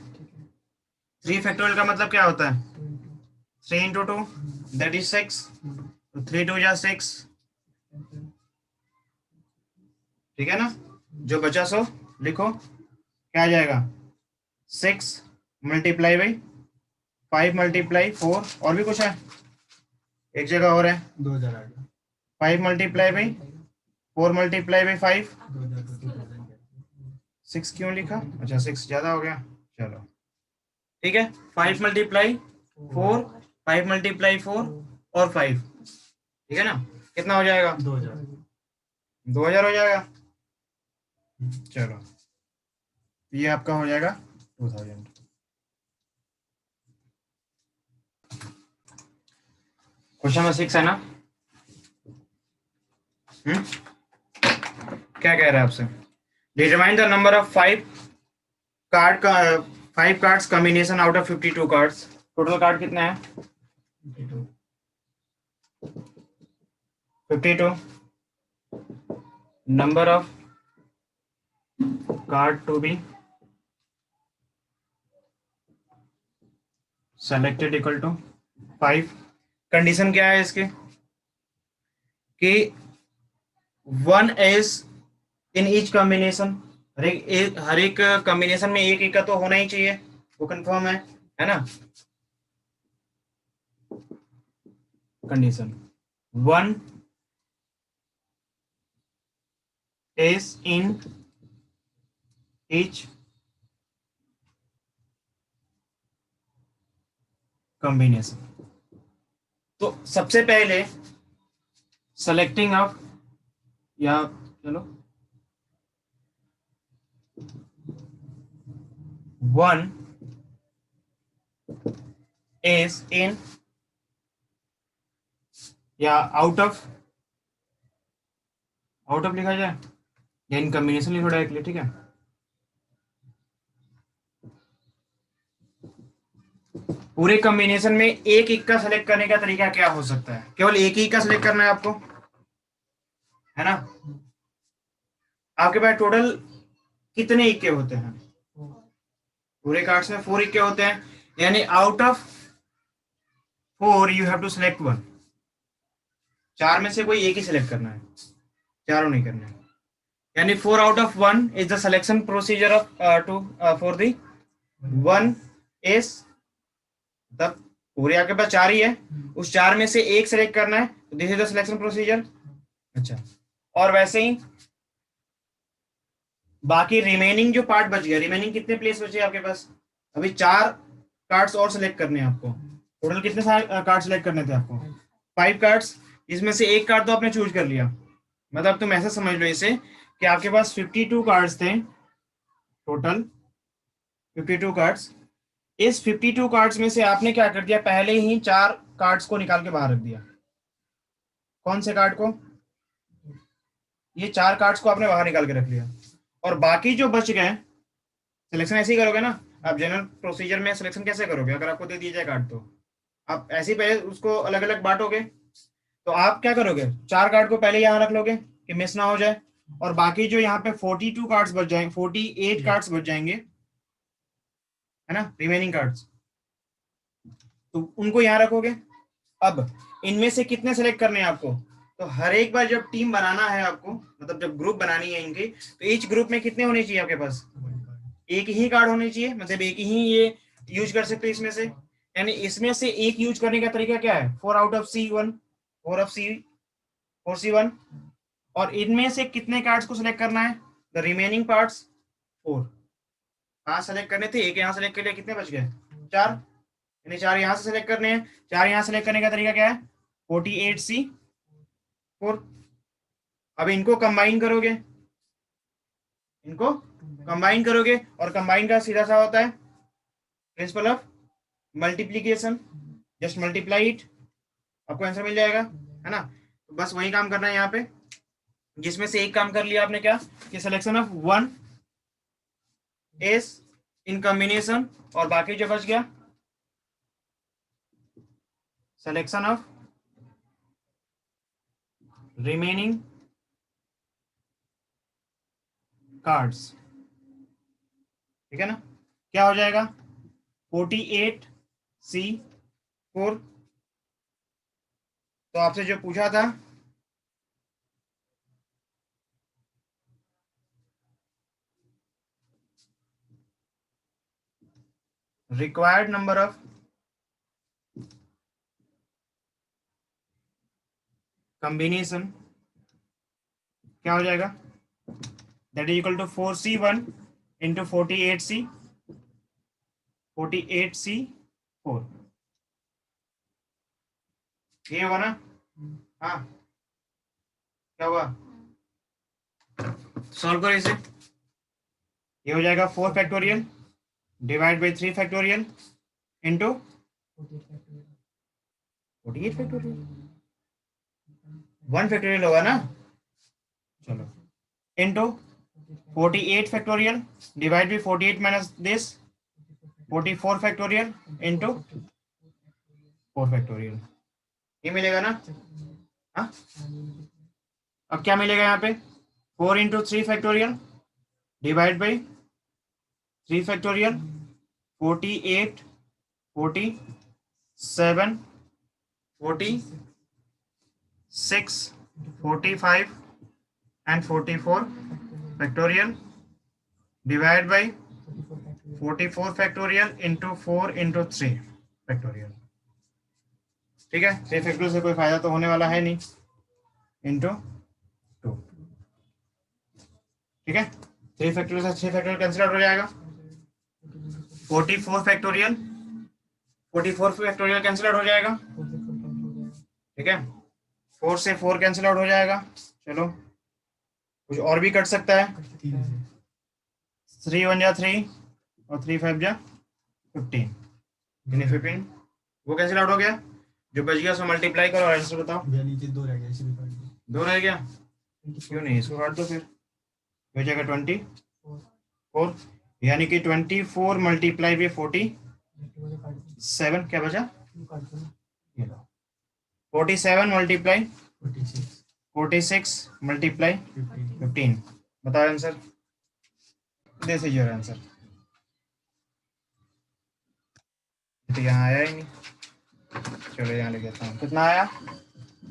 3 फैक्टोरियल का मतलब क्या होता है, 3 इंटू 2 दैट इज 6, तो 3 2 जा 6, ठीक है ना, जो बचा सो लिखो, क्या आ जाएगा, 6 मल्टीप्लाई बाई 5 मल्टीप्लाई 4, और भी कुछ है एक जगह और है 5 मल्टीप्लाई बाई 4 मल्टीप्लाई बाई 5, 6 क्यों लिखा, अच्छा 6 ज्यादा हो गया, चलो ठीक है, 5 मल्टीप्लाई 4 5 मल्टीप्लाई 4 और 5, ठीक है ना, कितना हो जाएगा 2000 हो जाएगा, चलो ये आपका हो जाएगा 2000। क्वेश्चन नंबर 6 है ना, क्या कह रहा है आपसे, determine the number of 5 cards combination out of 52 cards, total card कितने हैं 52, number of card to be selected equal to 5। Condition क्या है इसके, कि 1 इज इन ईच कॉम्बिनेशन, हर एक कॉम्बिनेशन में एक एक का तो होना ही चाहिए, वो कंफर्म है ना। Condition 1 is in each combination, तो सबसे पहले सेलेक्टिंग ऑफ, या चलो 1 इज इन, या आउट ऑफ लिखा जाए या इन कॉम्बिनेशन लिखो डायरेक्टली, ठीक है। पूरे कॉम्बिनेशन में एक एक का सेलेक्ट करने का तरीका क्या हो सकता है, केवल एक ही का सेलेक्ट करना है आपको, है ना। आपके पास टोटल कितने इक्के होते हैं, पूरे कार्ड्स में 4 इक्के होते हैं, यानी out of 4 you have to select 1, चार में से कोई एक ही सिलेक्ट करना है, चारों नहीं करना है। यानी 4 out of 1 is the selection procedure of for the 1 is, तब पूरे आपके पास चार ही है, उस चार में से एक सिलेक्ट करना है, तो this is the selection procedure. अच्छा, और वैसे ही बाकी रिमेनिंग जो पार्ट बच गया, रिमेनिंग कितने प्लेस बचे आपके पास, अभी 4 कार्ड्स और सिलेक्ट करने हैं आपको। टोटल कितने सारे कार्ड सिलेक्ट करने थे आपको, 5 कार्ड्स, इसमें से एक कार्ड तो आपने चूज कर लिया। मतलब तुम ऐसा समझ लो इसे कि आपके पास 52 कार्ड्स थे टोटल, 52 कार्ड्स। इस 52 कार्ड्स में से आपने क्या कर दिया, पहले ही 4 कार्ड्स को निकाल के बाहर रख दिया। कौन से कार्ड को, ये 4 कार्ड्स को आपने बाहर निकाल के रख लिया, और बाकी जो बच गए, सिलेक्शन ऐसे ही करोगे ना आप। जनरल प्रोसीजर में सिलेक्शन कैसे करोगे, अगर आपको दे दिया जाए कार्ड तो आप ऐसे ही पहले उसको अलग अलग बांटोगे। तो आप क्या करोगे, 4 कार्ड को पहले यहाँ रख लोगे कि मिस ना हो जाए, और बाकी जो यहाँ पे 42 कार्ड्स बच जाएंगे, 48 कार्ड्स बच जाएंगे, है ना, रिमेनिंग कार्ड्स, तो उनको यहाँ रखोगे। अब इनमें से कितने सेलेक्ट करने हैं आपको, तो हर एक बार जब टीम बनाना है आपको, मतलब जब ग्रुप बनानी है इनकी, तो ईच ग्रुप में कितने होने चाहिए आपके पास, एक ही कार्ड होने चाहिए, मतलब एक ही ये यूज कर सकते हो इसमें से। यानी इसमें से एक यूज करने का तरीका क्या है, 4 out of C1, 4C1, और इनमें से कितने कार्ड्स को सिलेक्ट करना है, द रिमेनिंग पार्ट्स 4। 5 सेलेक्ट करने थे, एक यहाँ सेलेक्ट कर लिया, कितने बच गए, 4, यानी 4 यहाँ से सिलेक्ट करने हैं। 4 यहाँ सेलेक्ट करने का तरीका क्या है, 48C4। अब इनको कंबाइन करोगे, इनको कंबाइन करोगे, और कंबाइन का सीधा सा होता है principle of multiplication, just multiply it, आपको आंसर मिल जाएगा, है ना। तो बस वही काम करना है यहाँ पे, जिसमें से एक काम कर लिया आपने, क्या कि selection of 1 is in combination, और बाकी जो बच गया सिलेक्शन ऑफ रिमेनिंग कार्ड्स, ठीक है ना। क्या हो जाएगा, 48C4। तो आपसे जो पूछा था, रिक्वायर्ड नंबर ऑफ कॉम्बिनेशन क्या हो जाएगा, that is equal to 4C1 into 48C4, ये होगा ना। हाँ, क्या हुआ, सॉल्व करो इसे, ये हो जाएगा 4 factorial divide by 3 factorial into 48 factorial, 1 factorial होगा ना, चलो, into 48 factorial divide by 48 minus this 44 factorial into 4 factorial, ये मिलेगा ना। हाँ, अब क्या मिलेगा यहाँ पे, 4 into 3 factorial divide by 3 factorial, 48, 47, 46, 45 and 44 factorial divided by 44 factorial into 4 into 3 factorial, ठीक है। 3 फैक्टोरियल से कोई फायदा तो होने वाला है नहीं, इंटू 2, ठीक है। 3 फैक्टोरियल से 6 फैक्टोरियल कैंसिल आउट हो जाएगा, 44 फैक्टोरियल कैंसिल आउट हो जाएगा, ठीक है। 4 से 4 कैंसिल आउट हो जाएगा, चलो कुछ और भी कट सकता है, 3 1 जा 3 और 3 5 जा 15, 15 वो कैंसिल आउट हो गया, जो बच गया उसको मल्टीप्लाई करो और आंसर बताओ। नीचे 2 रह गया, इसे भी काट दो। 2 रह गया, क्यों नहीं, इसको काट दो, फिर हो जाएगा 24, यानी कि 24 मल्टीप्लाई बाई 47, क्या बचा, ये लो 47 मल्टीप्लाई 46 मल्टीप्लाई 15, बताओ answer, this is your answer. तो यहाँ आया ही नहीं, चलो यहाँ ले जाता हूँ, कितना आया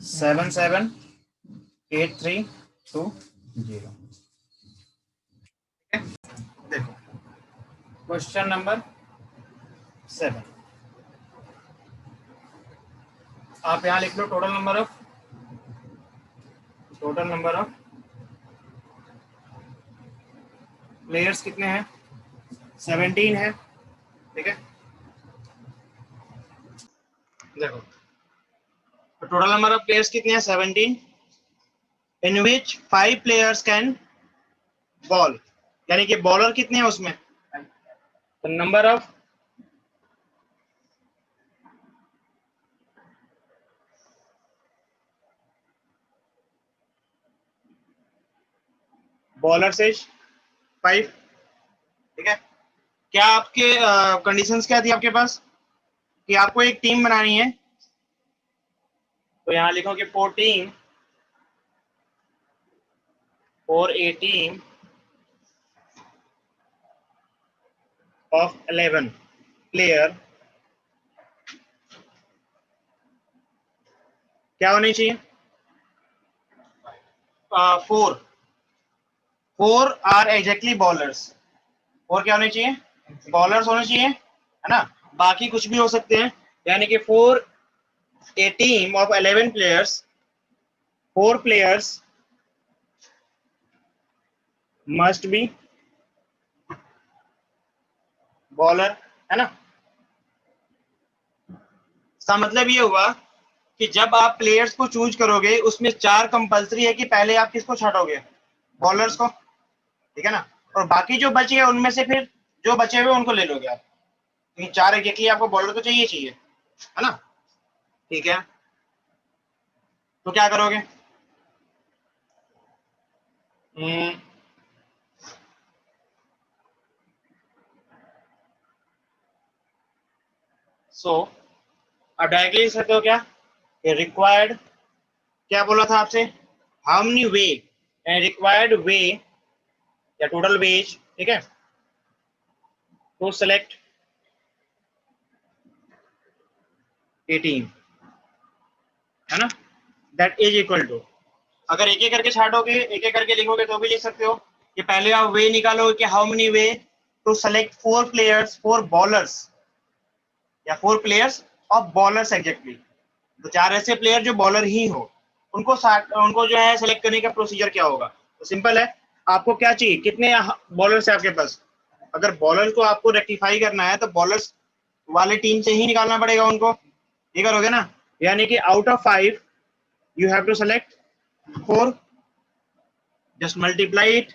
778320। देखो क्वेश्चन नंबर 7, आप यहाँ लिख लो टोटल नंबर ऑफ प्लेयर्स कितने हैं, 17 है। ठीक है, देखो टोटल नंबर ऑफ प्लेयर्स कितने हैं, 17, इन विच 5 प्लेयर्स कैन बॉल, यानी कि बॉलर कितने हैं उसमें, तो नंबर ऑफ बॉलर से 5। ठीक है, क्या आपके कंडीशंस क्या थी आपके पास कि आपको एक टीम बनानी है, तो यहां लिखोगे for a team of 11 player क्या होनी चाहिए, 4 आर एग्जैक्टली बॉलर्स, 4 क्या होने चाहिए, बॉलर्स होने चाहिए, है ना, बाकी कुछ भी हो सकते हैं, यानी कि for a team of 11 players 4 players must be bowler, है ना। इसका मतलब ये हुआ कि जब आप प्लेयर्स को चूज करोगे उसमें 4 कंपलसरी है कि पहले आप किसको छाटोगे, बॉलर्स को, ठीक है ना, और बाकी जो बचे हैं उनमें से फिर जो बचे हुए उनको ले लोगे आप, क्योंकि 4 एग्जैक्टली आपको बॉलर तो चाहिए, है ना। ठीक है, तो क्या करोगे, सो अब डायरेक्टली सकते हो क्या, रिक्वायर्ड, क्या बोला था आपसे, हाउ मेनी वे, रिक्वायर्ड वे या टोटल वेज, ठीक है, टू सेलेक्ट ए टीम, है ना, दैट इज इक्वल टू, अगर एक एक करके छाटोगे एक एक करके लिखोगे तो भी लिख सकते हो कि पहले आप वे निकालो कि how many way to select 4 players 4 bowlers या 4 प्लेयर्स ऑफ बॉलर्स एग्जैक्टली, तो 4 ऐसे प्लेयर जो बॉलर ही हो उनको जो है सेलेक्ट करने का प्रोसीजर क्या होगा, तो सिंपल है, आपको क्या चाहिए, कितने बॉलर्स है आपके पास, अगर बॉलर को आपको रेक्टिफाई करना है तो बॉलर्स वाले टीम से ही निकालना पड़ेगा उनको, ये करोगे ना, यानी कि out of 5 you have to select 4, just multiply it,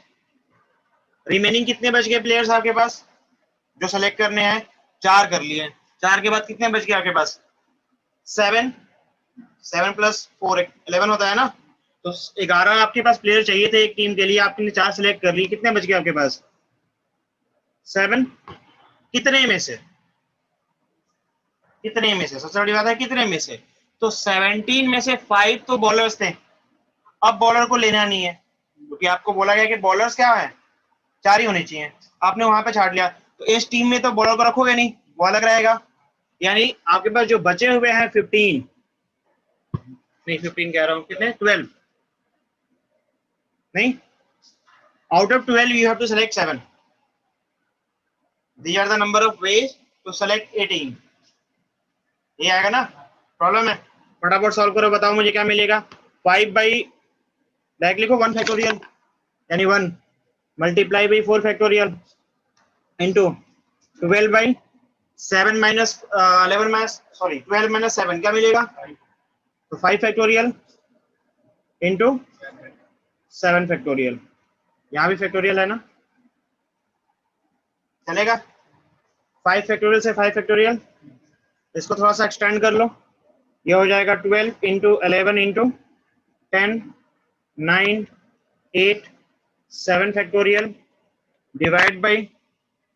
remaining कितने बच गए प्लेयर्स आपके पास जो सेलेक्ट करने हैं, 4 कर लिए, 4 के बाद कितने बच गए आपके पास, 7, 7 प्लस 4 11 होता है ना, तो 11 आपके पास प्लेयर चाहिए थे एक टीम के लिए, आपने 4 सेलेक्ट कर ली, कितने बच गए आपके पास, 7, कितने में से, सबसे बड़ी बात है कितने में से, तो 17 में से 5 तो बॉलर्स थे, अब बॉलर को लेना नहीं है क्योंकि आपको बोला गया कि बॉलर्स क्या है, 4 ही होने चाहिए, आपने वहां पे छाट लिया, तो इस टीम में तो बॉलर को रखोगे नहीं, वो अलग रहेगा, यानी आपके पास जो बचे हुए हैं 15 नहीं 15 कह रहा हूं, कितने 12 नहीं, out of 12 you have to select 7, these are the number of ways to select a team, ये आएगा ना, प्रॉब्लम है, फटाफट सॉल्व करो, बताओ मुझे क्या मिलेगा, 5 बाई डायरेक्ट लिखो 1 फैक्टोरियल यानी 1 multiply by 4 factorial into 12 by 7 minus 11 minus 12 minus 7 क्या मिलेगा, तो 5 फैक्टोरियल इंटू 7 फैक्टोरियल, यहाँ भी फैक्टोरियल है ना, चलेगा, 5 फैक्टोरियल से 5 फैक्टोरियल, इसको थोड़ा सा एक्सटेंड कर लो, ये हो जाएगा 12 into 11 into 10 9 8 7 factorial divide by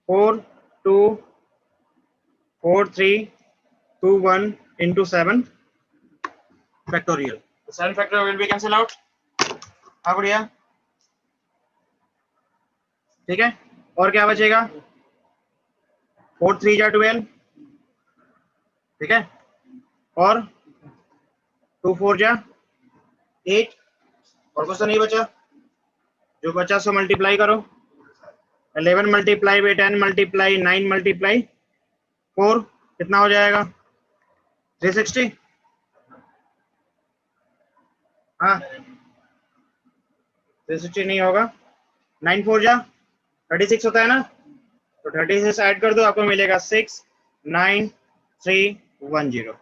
4 2 4 3 2 1 into 7 factorial, 7 factorial will be cancel out, हाँ बढ़िया, ठीक है, और क्या बचेगा, 4 3 जा 12, ठीक है, और 2 4 जा 8 और कुछ तो नहीं बचा, जो बचा सो मल्टीप्लाई करो। 11 मल्टीप्लाई बाई 10 मल्टीप्लाई 9 मल्टीप्लाई 4 कितना हो जाएगा? 360। हाँ 360 नहीं होगा, 9 4 जा 36 होता है ना, तो 36 ऐड कर दो, आपको मिलेगा 69310।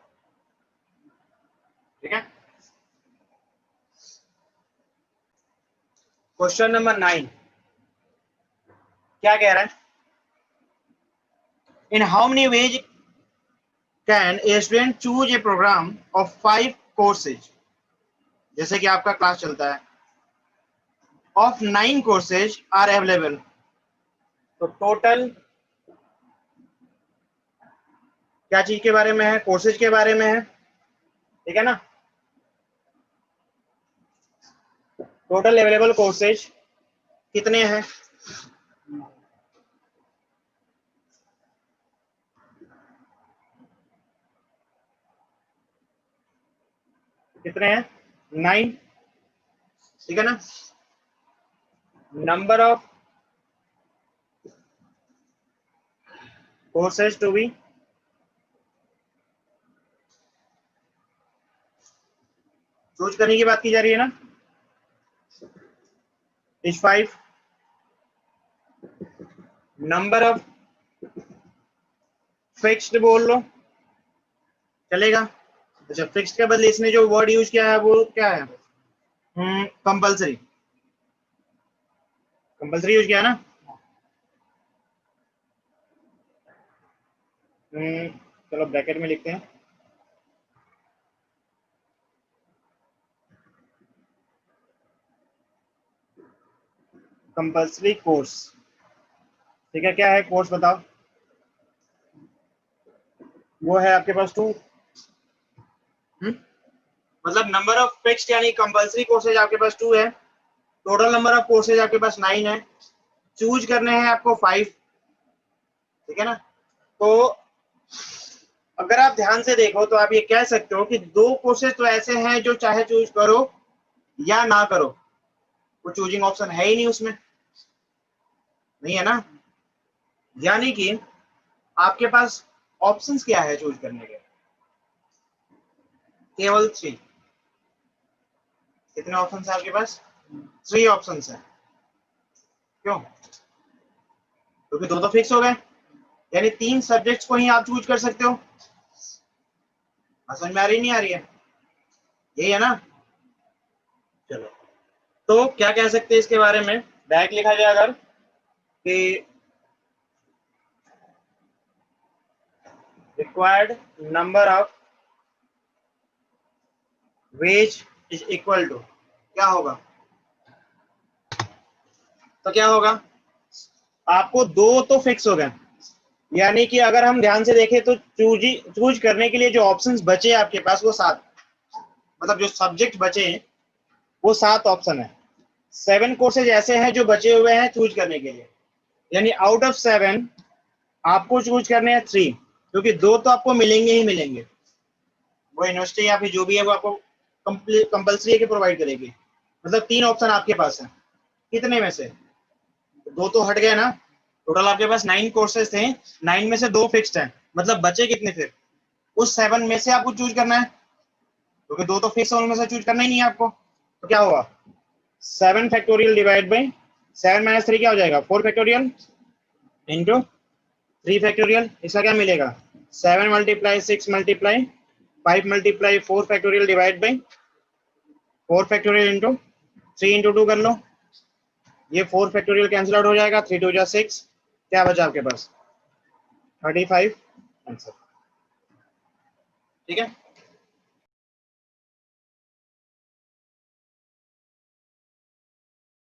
ठीक है। क्वेश्चन नंबर 9 क्या कह रहा है? In how many ways can a student choose a program of 5 courses, जैसे कि आपका क्लास चलता है, ऑफ 9 कोर्सेज आर अवेलेबल, तो टोटल क्या चीज के बारे में है? कोर्सेज के बारे में है, ठीक है ना। टोटल अवेलेबल कोर्सेज कितने हैं? कितने हैं? 9, ठीक है ना। Number of courses to be choose करने की बात की जा रही है ना, इज 5। नंबर ऑफ फिक्स्ड बोल लो, चलेगा। अच्छा, फिक्स्ड के बदले इसने जो वर्ड यूज किया है वो क्या है? कंपल्सरी, कंपल्सरी यूज किया ना। चलो ब्रैकेट में लिखते हैं, कंपल्सरी कोर्स, ठीक है। क्या है कोर्स बताओ? वो है आपके पास 2, मतलब नंबर ऑफ फिक्स्ड यानी कंपल्सरी कोर्सेज आपके पास 2 है, टोटल नंबर ऑफ कोर्सेज आपके पास 9 है, चूज करने हैं आपको 5, ठीक है ना। तो अगर आप ध्यान से देखो तो आप ये कह सकते हो कि 2 कोर्सेज तो ऐसे हैं जो चाहे चूज करो या ना करो, वो चूजिंग ऑप्शन है ही नहीं उसमें, नहीं है ना। यानी कि आपके पास ऑप्शंस क्या है चूज करने के? केवल 3। कितने ऑप्शन है आपके पास? 3 ऑप्शन है। क्यों? क्योंकि 2 तो फिक्स हो गए, यानी 3 सब्जेक्ट्स को ही आप चूज कर सकते हो। समझ में आ रही नहीं आ रही है? यही है ना। चलो, तो क्या कह सकते हैं इसके बारे में? डायरेक्ट लिखा जाए अगर कि required number of ways is equal to, क्या होगा? तो क्या होगा? आपको 2 तो फिक्स हो गए, यानी कि अगर हम ध्यान से देखें तो चूज करने के लिए जो ऑप्शंस बचे आपके पास वो 7, मतलब जो सब्जेक्ट बचे हैं वो 7 ऑप्शन है। 7 कोर्सेज ऐसे हैं जो बचे हुए हैं चूज करने के लिए, यानी आउट ऑफ 7 आपको चूज करने हैं 3, क्योंकि 2 तो आपको मिलेंगे ही मिलेंगे, वो यूनिवर्सिटी या फिर जो भी है वो आपको कंपल्सरी है कि प्रोवाइड करेगी। मतलब 3 ऑप्शन आपके पास है, कितने में से? 2 तो हट गए ना। टोटल आपके पास 9 कोर्सेज थे, 9 में से 2 फिक्स्ड हैं, मतलब बचे कितने फिर? उस 7 में से आपको चूज करना है, क्योंकि 2 तो फिक्स है, उनमें से चूज करना ही नहीं है आपको। तो क्या होगा? 7 फैक्टोरियल डिवाइड बाई 7 माइनस 3 क्या हो जाएगा? 4 फैक्टोरियल इंटू 3 फैक्टोरियल। इसका क्या मिलेगा? 7 multiply 6 multiply 5 multiply 4 factorial divide by 4 factorial into 3 into 2 कर लो, ये 4 फैक्टोरियल कैंसिल आउट हो जाएगा, 3 2 जा 6, क्या बचा आपके पास? 35 आंसर, ठीक है।